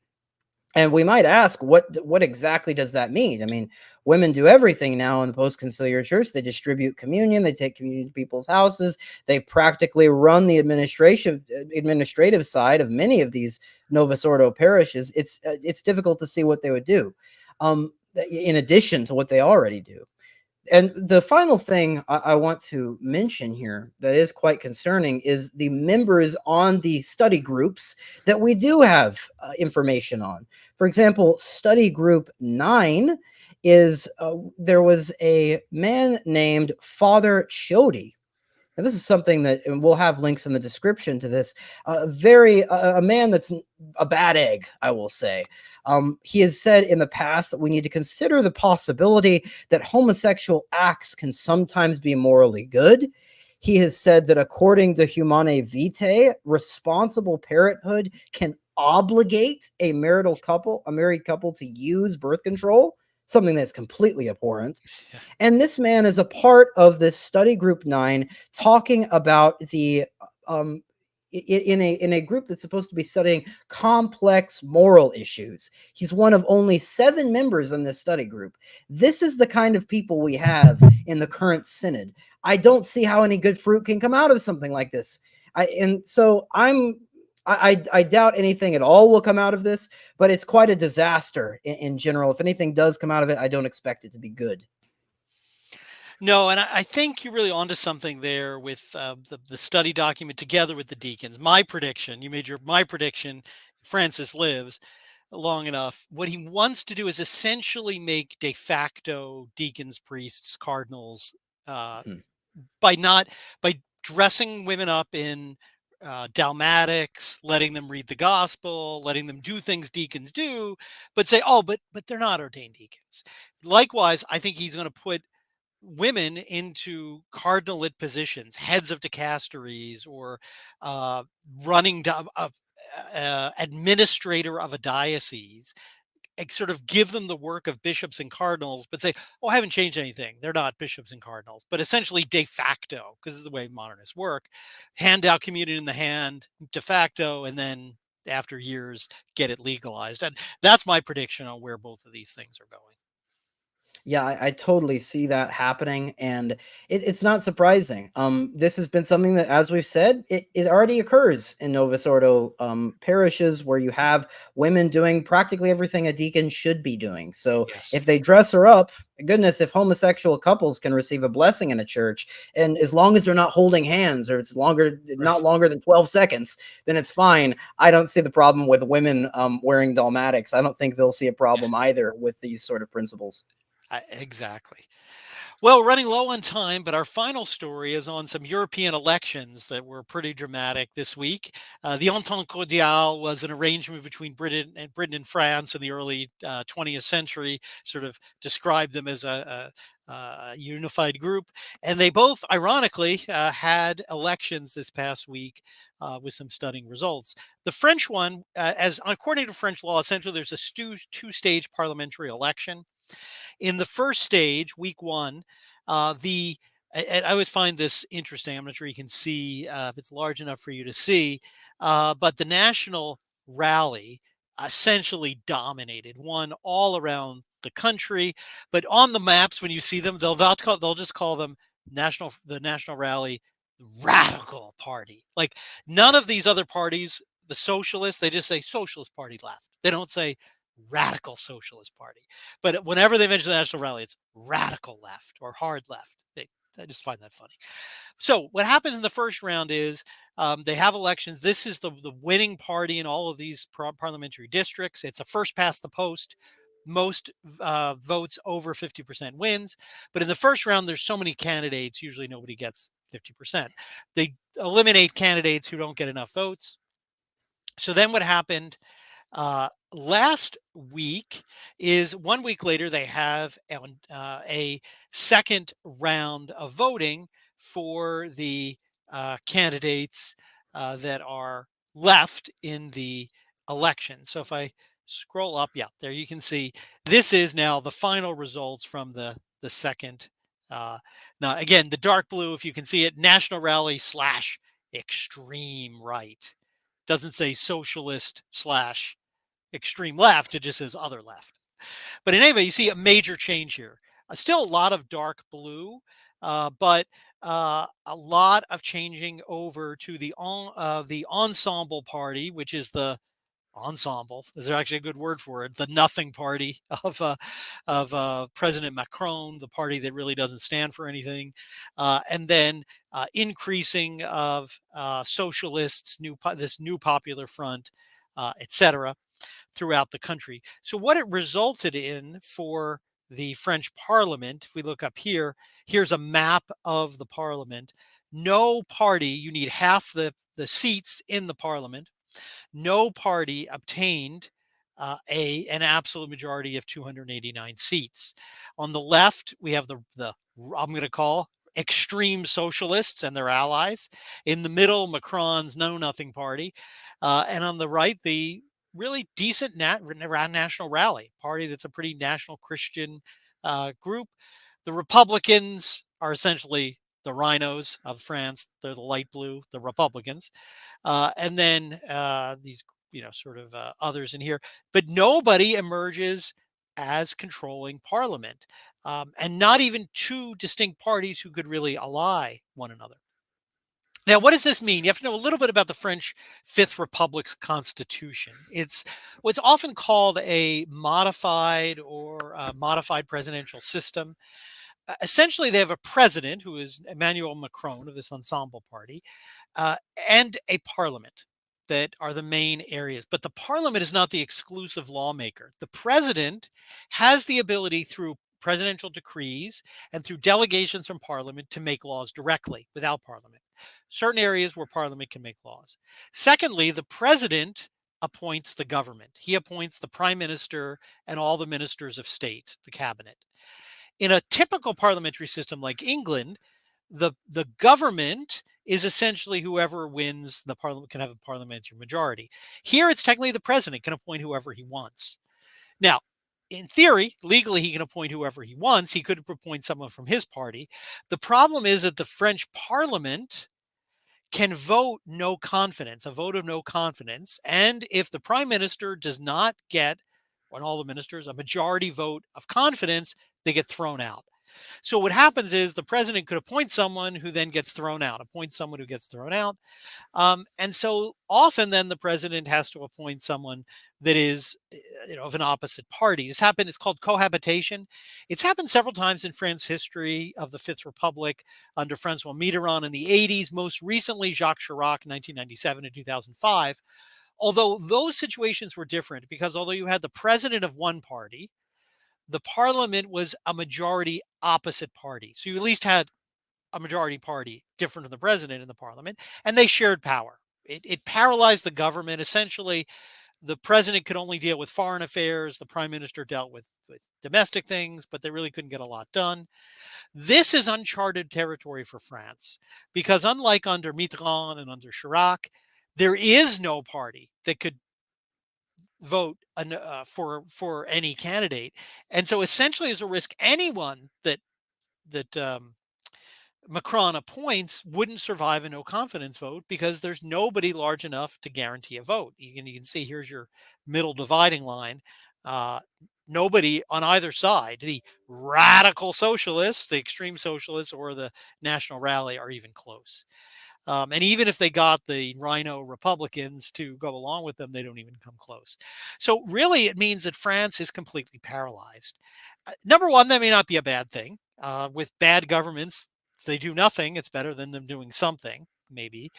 And we might ask, what exactly does that mean? I mean, women do everything now in the post-conciliar church. They distribute communion. They take communion to people's houses. They practically run the administrative side of many of these Novus Ordo parishes. It's difficult to see what they would do, in addition to what they already do. And the final thing I want to mention here that is quite concerning is the members on the study groups that we do have information on. For example, study group 9 is, there was a man named Father Chody. And this is something that, and we'll have links in the description to this, a man that's a bad egg, I will say. He has said in the past that we need to consider the possibility that homosexual acts can sometimes be morally good. He has said that according to Humanae Vitae, responsible parenthood can obligate a married couple to use birth control, something that's completely abhorrent. Yeah. And this man is a part of this study group 9, talking about the in a group that's supposed to be studying complex moral issues. He's one of only 7 members in this study group. This is the kind of people we have in the current synod. I don't see how any good fruit can come out of something like this. And so I'm I doubt anything at all will come out of this, but it's quite a disaster in general. If anything does come out of it, I don't expect it to be good. No, and I think you're really onto something there with the study document together with the deacons. My prediction, you made my prediction, Francis lives long enough. What he wants to do is essentially make de facto deacons, priests, cardinals, uh, Hmm. by not by dressing women up in dalmatics, letting them read the gospel, letting them do things deacons do, but say, oh, but they're not ordained deacons. Likewise, I think he's going to put women into cardinalate positions, heads of dicasteries, or uh, running administrator of a diocese, sort of give them the work of bishops and cardinals, but say, oh, I haven't changed anything. They're not bishops and cardinals, but essentially de facto, because this is the way modernists work, hand out communion in the hand de facto, and then after years get it legalized. And that's my prediction on where both of these things are going. Yeah, I totally see that happening, and it's not surprising. This has been something that, as we've said, it already occurs in Novus Ordo parishes where you have women doing practically everything a deacon should be doing. So Yes. if they dress her up, goodness, if homosexual couples can receive a blessing in a church, and as long as they're not holding hands or it's not longer than 12 seconds, then it's fine. I don't see the problem with women wearing dalmatics. I don't think they'll see a Yeah, problem either with these sort of principles. exactly. Well, running low on time, but our final story is on some European elections that were pretty dramatic this week. The Entente Cordiale was an arrangement between Britain and France in the early 20th century. Sort of described them as a unified group, and they both, ironically, had elections this past week with some stunning results. The French one, as according to French law, essentially there's a two-stage parliamentary election. In the first stage, week one, the and I always find this interesting. I'm not sure you can see if it's large enough for you to see, but the national rally essentially dominated, won all around the country. But on the maps, when you see them, they'll just call them the national rally radical party. Like none of these other parties, the socialists, they just say socialist party left. They don't say radical socialist party. But whenever they mention the national rally, it's radical left or hard left. I just find that funny. So what happens in the first round is they have elections. This is the winning party in all of these parliamentary districts. It's a first past the post. Most votes over 50% wins. But in the first round, there's so many candidates. Usually nobody gets 50%. They eliminate candidates who don't get enough votes. So then what happened last week is 1 week later, they have a second round of voting for the candidates that are left in the election. So if I scroll up, yeah, there you can see this is now the final results from the second. Uh, Now, again, the dark blue, if you can see it, National Rally slash extreme right. Doesn't say socialist slash extreme left, it just says other left. But anyway, you see a major change here. Still a lot of dark blue, but a lot of changing over to the ensemble party, which is the ensemble. Is there actually a good word for it? The nothing party of President Macron, the party that really doesn't stand for anything, and then increasing of socialists, this new popular front, etc throughout the country. So, what it resulted in for the French Parliament, if we look up here, here's a map of the Parliament. No party, you need half the seats in the Parliament. No party obtained an absolute majority of 289 seats. On the left, we have the I'm going to call extreme socialists and their allies. In the middle, Macron's Know Nothing Party, and on the right, the really decent national rally party that's a pretty national Christian group. The Republicans are essentially the rhinos of France. They're the light blue, the Republicans, and then these sort of others in here, but nobody emerges as controlling parliament, and not even two distinct parties who could really ally one another. Now, what does this mean? You have to know a little bit about the French Fifth Republic's constitution. It's what's often called a modified or modified presidential system. Essentially, they have a president who is Emmanuel Macron of this ensemble party, uh, and a parliament that are the main areas. But the parliament is not the exclusive lawmaker. The president has the ability through presidential decrees and through delegations from parliament to make laws directly without parliament. Certain areas where parliament can make laws. Secondly, the president appoints the government. He appoints the prime minister and all the ministers of state, the cabinet. In a typical parliamentary system like England, the government is essentially whoever wins the parliament can have a parliamentary majority. Here, it's technically the president can appoint whoever he wants. Now, in theory, legally, he can appoint whoever he wants. He could appoint someone from his party. The problem is that the French parliament can vote no confidence, a vote of no confidence. And if the prime minister does not get, on all the ministers, a majority vote of confidence, they get thrown out. So what happens is the president could appoint someone who then gets thrown out, appoint someone who gets thrown out. And so often then the president has to appoint someone that is, of an opposite party. This happened, it's called cohabitation. It's happened several times in France's history of the Fifth Republic under Francois Mitterrand in the 80s, most recently Jacques Chirac in 1997 and 2005. Although those situations were different because although you had the president of one party, the parliament was a majority opposite party. So you at least had a majority party different from the president in the parliament, and they shared power. It paralyzed the government. Essentially, the president could only deal with foreign affairs. The prime minister dealt with domestic things, but they really couldn't get a lot done. This is uncharted territory for France because, unlike under Mitterrand and under Chirac, there is no party that could vote for any candidate, and so essentially, there's a risk anyone that Macron appoints wouldn't survive a no confidence vote because there's nobody large enough to guarantee a vote. You can see here's your middle dividing line. Uh, Nobody on either side, the radical socialists, the extreme socialists, or the National Rally, are even close. And even if they got the Rhino Republicans to go along with them, they don't even come close. So really, it means that France is completely paralyzed. Number one, that may not be a bad thing. With bad governments, if they do nothing, it's better than them doing something, maybe.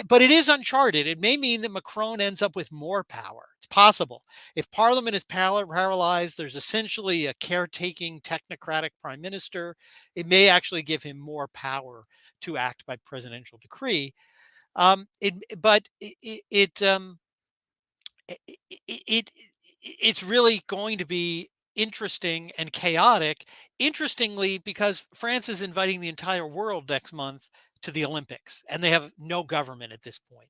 But it is uncharted. It may mean that Macron ends up with more power. It's possible. If Parliament is paralyzed, there's essentially a caretaking technocratic prime minister. It may actually give him more power to act by presidential decree. But it it's really going to be interesting and chaotic. Interestingly, because France is inviting the entire world next month to the Olympics, and they have no government at this point.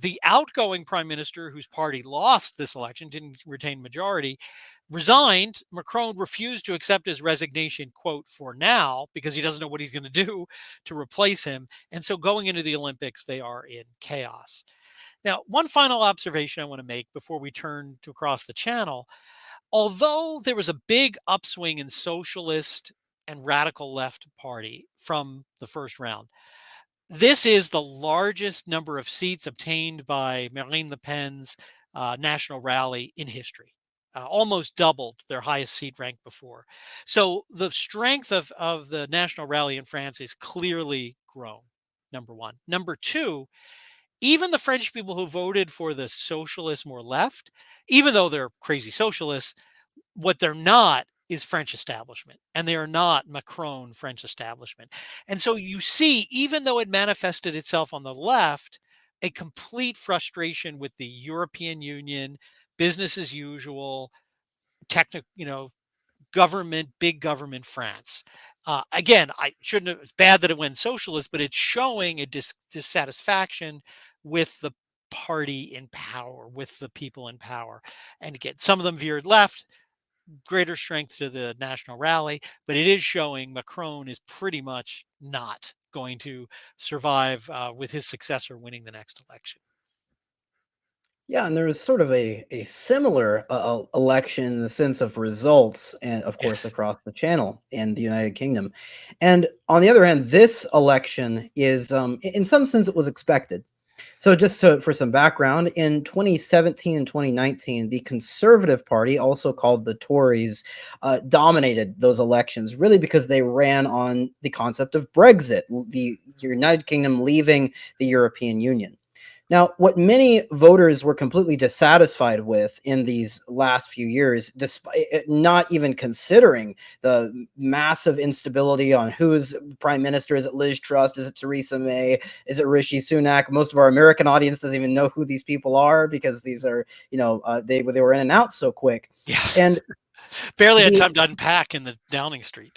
The outgoing prime minister, whose party lost this election, didn't retain majority, resigned. Macron refused to accept his resignation, quote, for now, because he doesn't know what he's going to do to replace him. And so going into the Olympics, they are in chaos. Now, one final observation I want to make before we turn to across the channel. Although there was a big upswing in socialist and radical left party from the first round, this is the largest number of seats obtained by Marine Le Pen's national rally in history. Almost doubled their highest seat rank before. So the strength of the national rally in France is clearly grown, number one. Number two, even the French people who voted for the socialists more left, even though they're crazy socialists, what they're not is French establishment, and they are not Macron French establishment. And so you see, even though it manifested itself on the left, a complete frustration with the European Union, business as usual, technical, government, big government France. Again, I shouldn't have, it's bad that it went socialist, but it's showing a dissatisfaction with the party in power, with the people in power. And again, some of them veered left, greater strength to the national rally, but it is showing Macron is pretty much not going to survive with his successor winning the next election. Yeah, and there was sort of a similar election in the sense of results, and of course Yes. across the channel in the United Kingdom. And on the other hand, this election is, in some sense, it was expected. So, just for some background, in 2017 and 2019, the Conservative Party, also called the Tories, dominated those elections, really because they ran on the concept of Brexit, the United Kingdom leaving the European Union. Now, what many voters were completely dissatisfied with in these last few years, despite not even considering the massive instability on who's prime minister, is it Liz Truss, is it Theresa May, is it Rishi Sunak? Most of our American audience doesn't even know who these people are because these are, they were in and out so quick, Yeah. and Barely had the time to unpack in the Downing Street.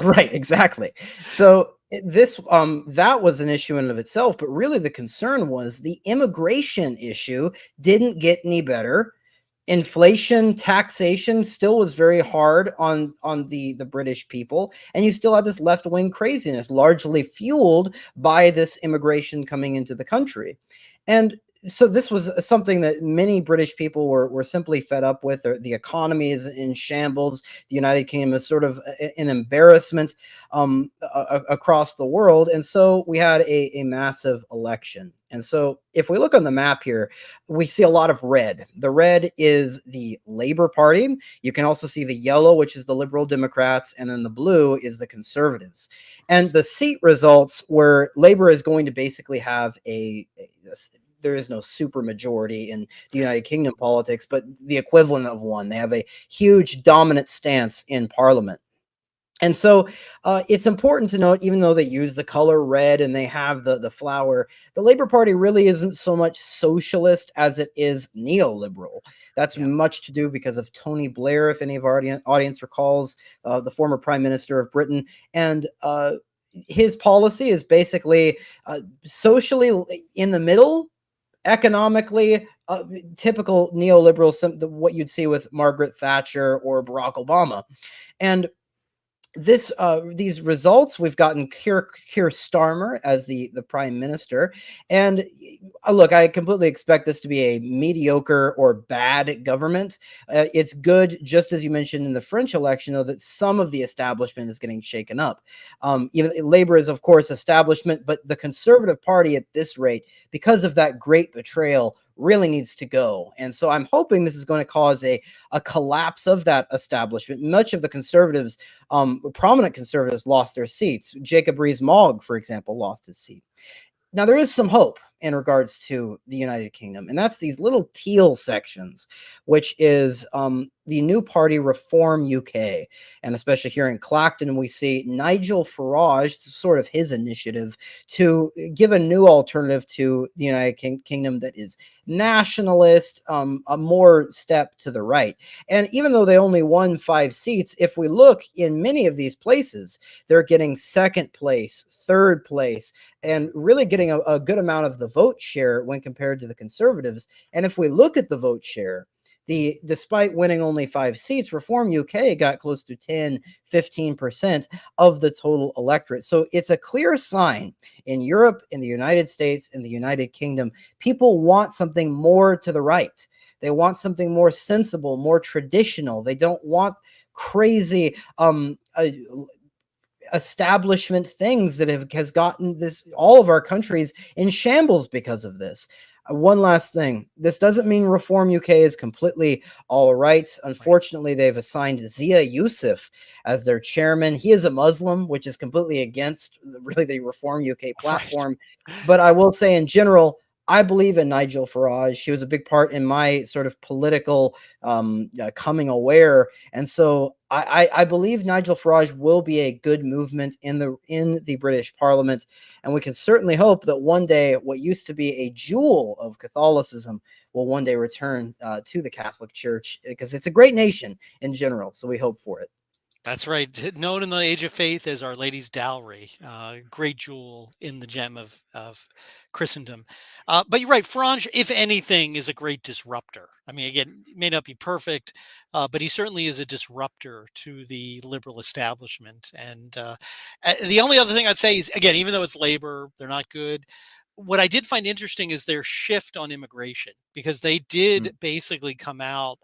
right, exactly. So this that was an issue in and of itself, but really the concern was the immigration issue didn't get any better. Inflation, taxation still was very hard on the British people, and you still had this left-wing craziness, largely fueled by this immigration coming into the country. And so this was something that many British people were simply fed up with. The economy is in shambles. The United Kingdom is sort of an embarrassment across the world, and so we had a massive election. And so, if we look on the map here, we see a lot of red. The red is the Labor Party. You can also see the yellow, which is the Liberal Democrats, and then the blue is the Conservatives. And the seat results where Labor is going to basically have there is no super majority in the United Kingdom politics, but the equivalent of one. They have a huge dominant stance in Parliament. And so it's important to note, even though they use the color red and they have the flower, the Labor Party really isn't so much socialist as it is neoliberal. That's Yeah. much to do because of Tony Blair, if any of our audience recalls, the former Prime Minister of Britain. And his policy is basically socially in the middle, economically typical neoliberal, what you'd see with Margaret Thatcher or Barack Obama. And these results, we've gotten Keir Starmer as the prime minister, and look, I completely expect this to be a mediocre or bad government. It's good, just as you mentioned in the French election, though, that some of the establishment is getting shaken up. Even Labor is, of course, establishment, but the Conservative Party at this rate, because of that great betrayal, really needs to go. And so I'm hoping this is going to cause a collapse of that establishment. Much of the conservatives, prominent conservatives, lost their seats. Jacob Rees-Mogg, for example, lost his seat. Now, there is some hope in regards to the United Kingdom, and that's these little teal sections, which is the new party Reform UK. And especially here in Clacton, we see Nigel Farage, sort of his initiative to give a new alternative to the United Kingdom that is nationalist, a more step to the right. And even though they only won 5 seats, if we look in many of these places, they're getting second place, third place, and really getting a good amount of the vote share when compared to the Conservatives. And if we look at the vote share, despite winning only 5 seats, Reform UK got close to 10-15% of the total electorate. So it's a clear sign in Europe, in the United States, in the United Kingdom, people want something more to the right. They want something more sensible, more traditional. They don't want crazy establishment things that has gotten this all of our countries in shambles because of this. One last thing. This doesn't mean Reform UK is completely all right. Right. Unfortunately, they've assigned Zia Yusuf as their chairman. He is a Muslim, which is completely against really the Reform UK Right. platform. But I will say, in general, I believe in Nigel Farage. He was a big part in my sort of political coming aware, and so I believe Nigel Farage will be a good movement in the British Parliament, and we can certainly hope that one day what used to be a jewel of Catholicism will one day return to the Catholic Church, because it's a great nation in general. So we hope for it. That's right. Known in the Age of Faith as Our Lady's Dowry, great jewel in the gem of Christendom. But you're right, Frange, if anything, is a great disruptor. I mean, again, he may not be perfect, but he certainly is a disruptor to the liberal establishment. And the only other thing I'd say is, again, even though it's labor, they're not good. what I did find interesting is their shift on immigration, because they Mm. did basically come out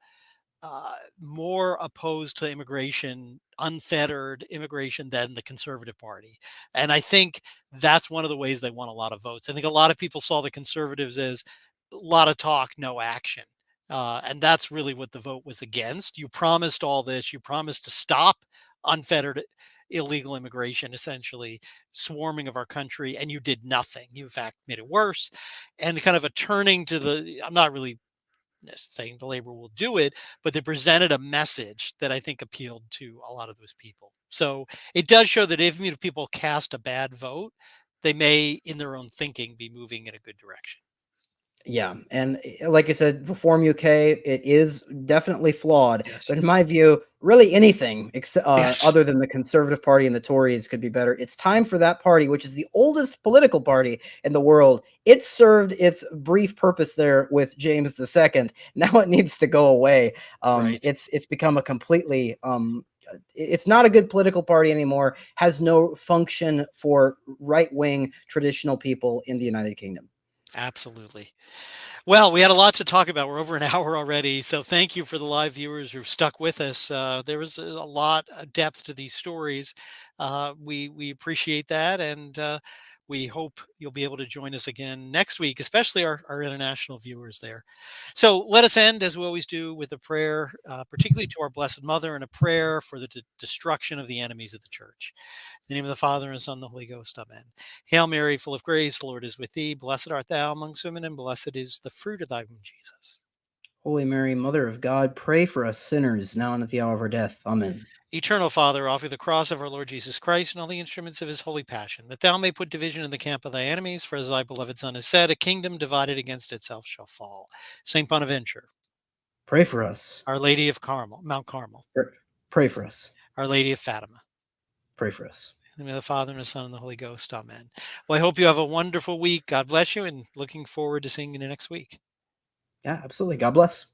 more opposed to immigration, unfettered immigration, than the Conservative Party. And I think that's one of the ways they won a lot of votes. I think a lot of people saw the Conservatives as a lot of talk, no action. And that's really what the vote was against. You promised all this, you promised to stop unfettered illegal immigration, essentially swarming of our country, and you did nothing. You, in fact, made it worse. And kind of a turning to the, I'm not really saying the labor will do it, but they presented a message that I think appealed to a lot of those people. So it does show that even if people cast a bad vote, they may, in their own thinking, be moving in a good direction. Yeah, and like I said, Reform UK, it is definitely flawed, Yes. but in my view, really anything Yes. other than the Conservative Party and the Tories could be better. It's time for that party, which is the oldest political party in the world. It served its brief purpose there with James II. Now it needs to go away. Right. It's become a completely it's not a good political party anymore. Has no function for right wing traditional people in the United Kingdom. Absolutely. Well, we had a lot to talk about. We're over an hour already. So thank you for the live viewers who've stuck with us. There was a lot of depth to these stories. We appreciate that. And we hope you'll be able to join us again next week, especially our international viewers there. So let us end, as we always do, with a prayer, particularly to our Blessed Mother, and a prayer for the destruction of the enemies of the church. In the name of the Father, and the Son, and the Holy Ghost. Amen. Hail Mary, full of grace, the Lord is with thee. Blessed art thou amongst women, and blessed is the fruit of thy womb, Jesus. Holy Mary, Mother of God, pray for us sinners, now and at the hour of our death. Amen. Eternal Father, offer the cross of our Lord Jesus Christ and all the instruments of his holy passion, that thou may put division in the camp of thy enemies, for as thy beloved Son has said, a kingdom divided against itself shall fall. Saint Bonaventure, Pray for us. Our Lady of Carmel, Mount Carmel, Pray for us. Our Lady of Fatima. Pray for us. In the name of the Father, and the Son, and the Holy Ghost. Amen. Well, I hope you have a wonderful week. God bless you, and looking forward to seeing you next week. Yeah, absolutely. God bless.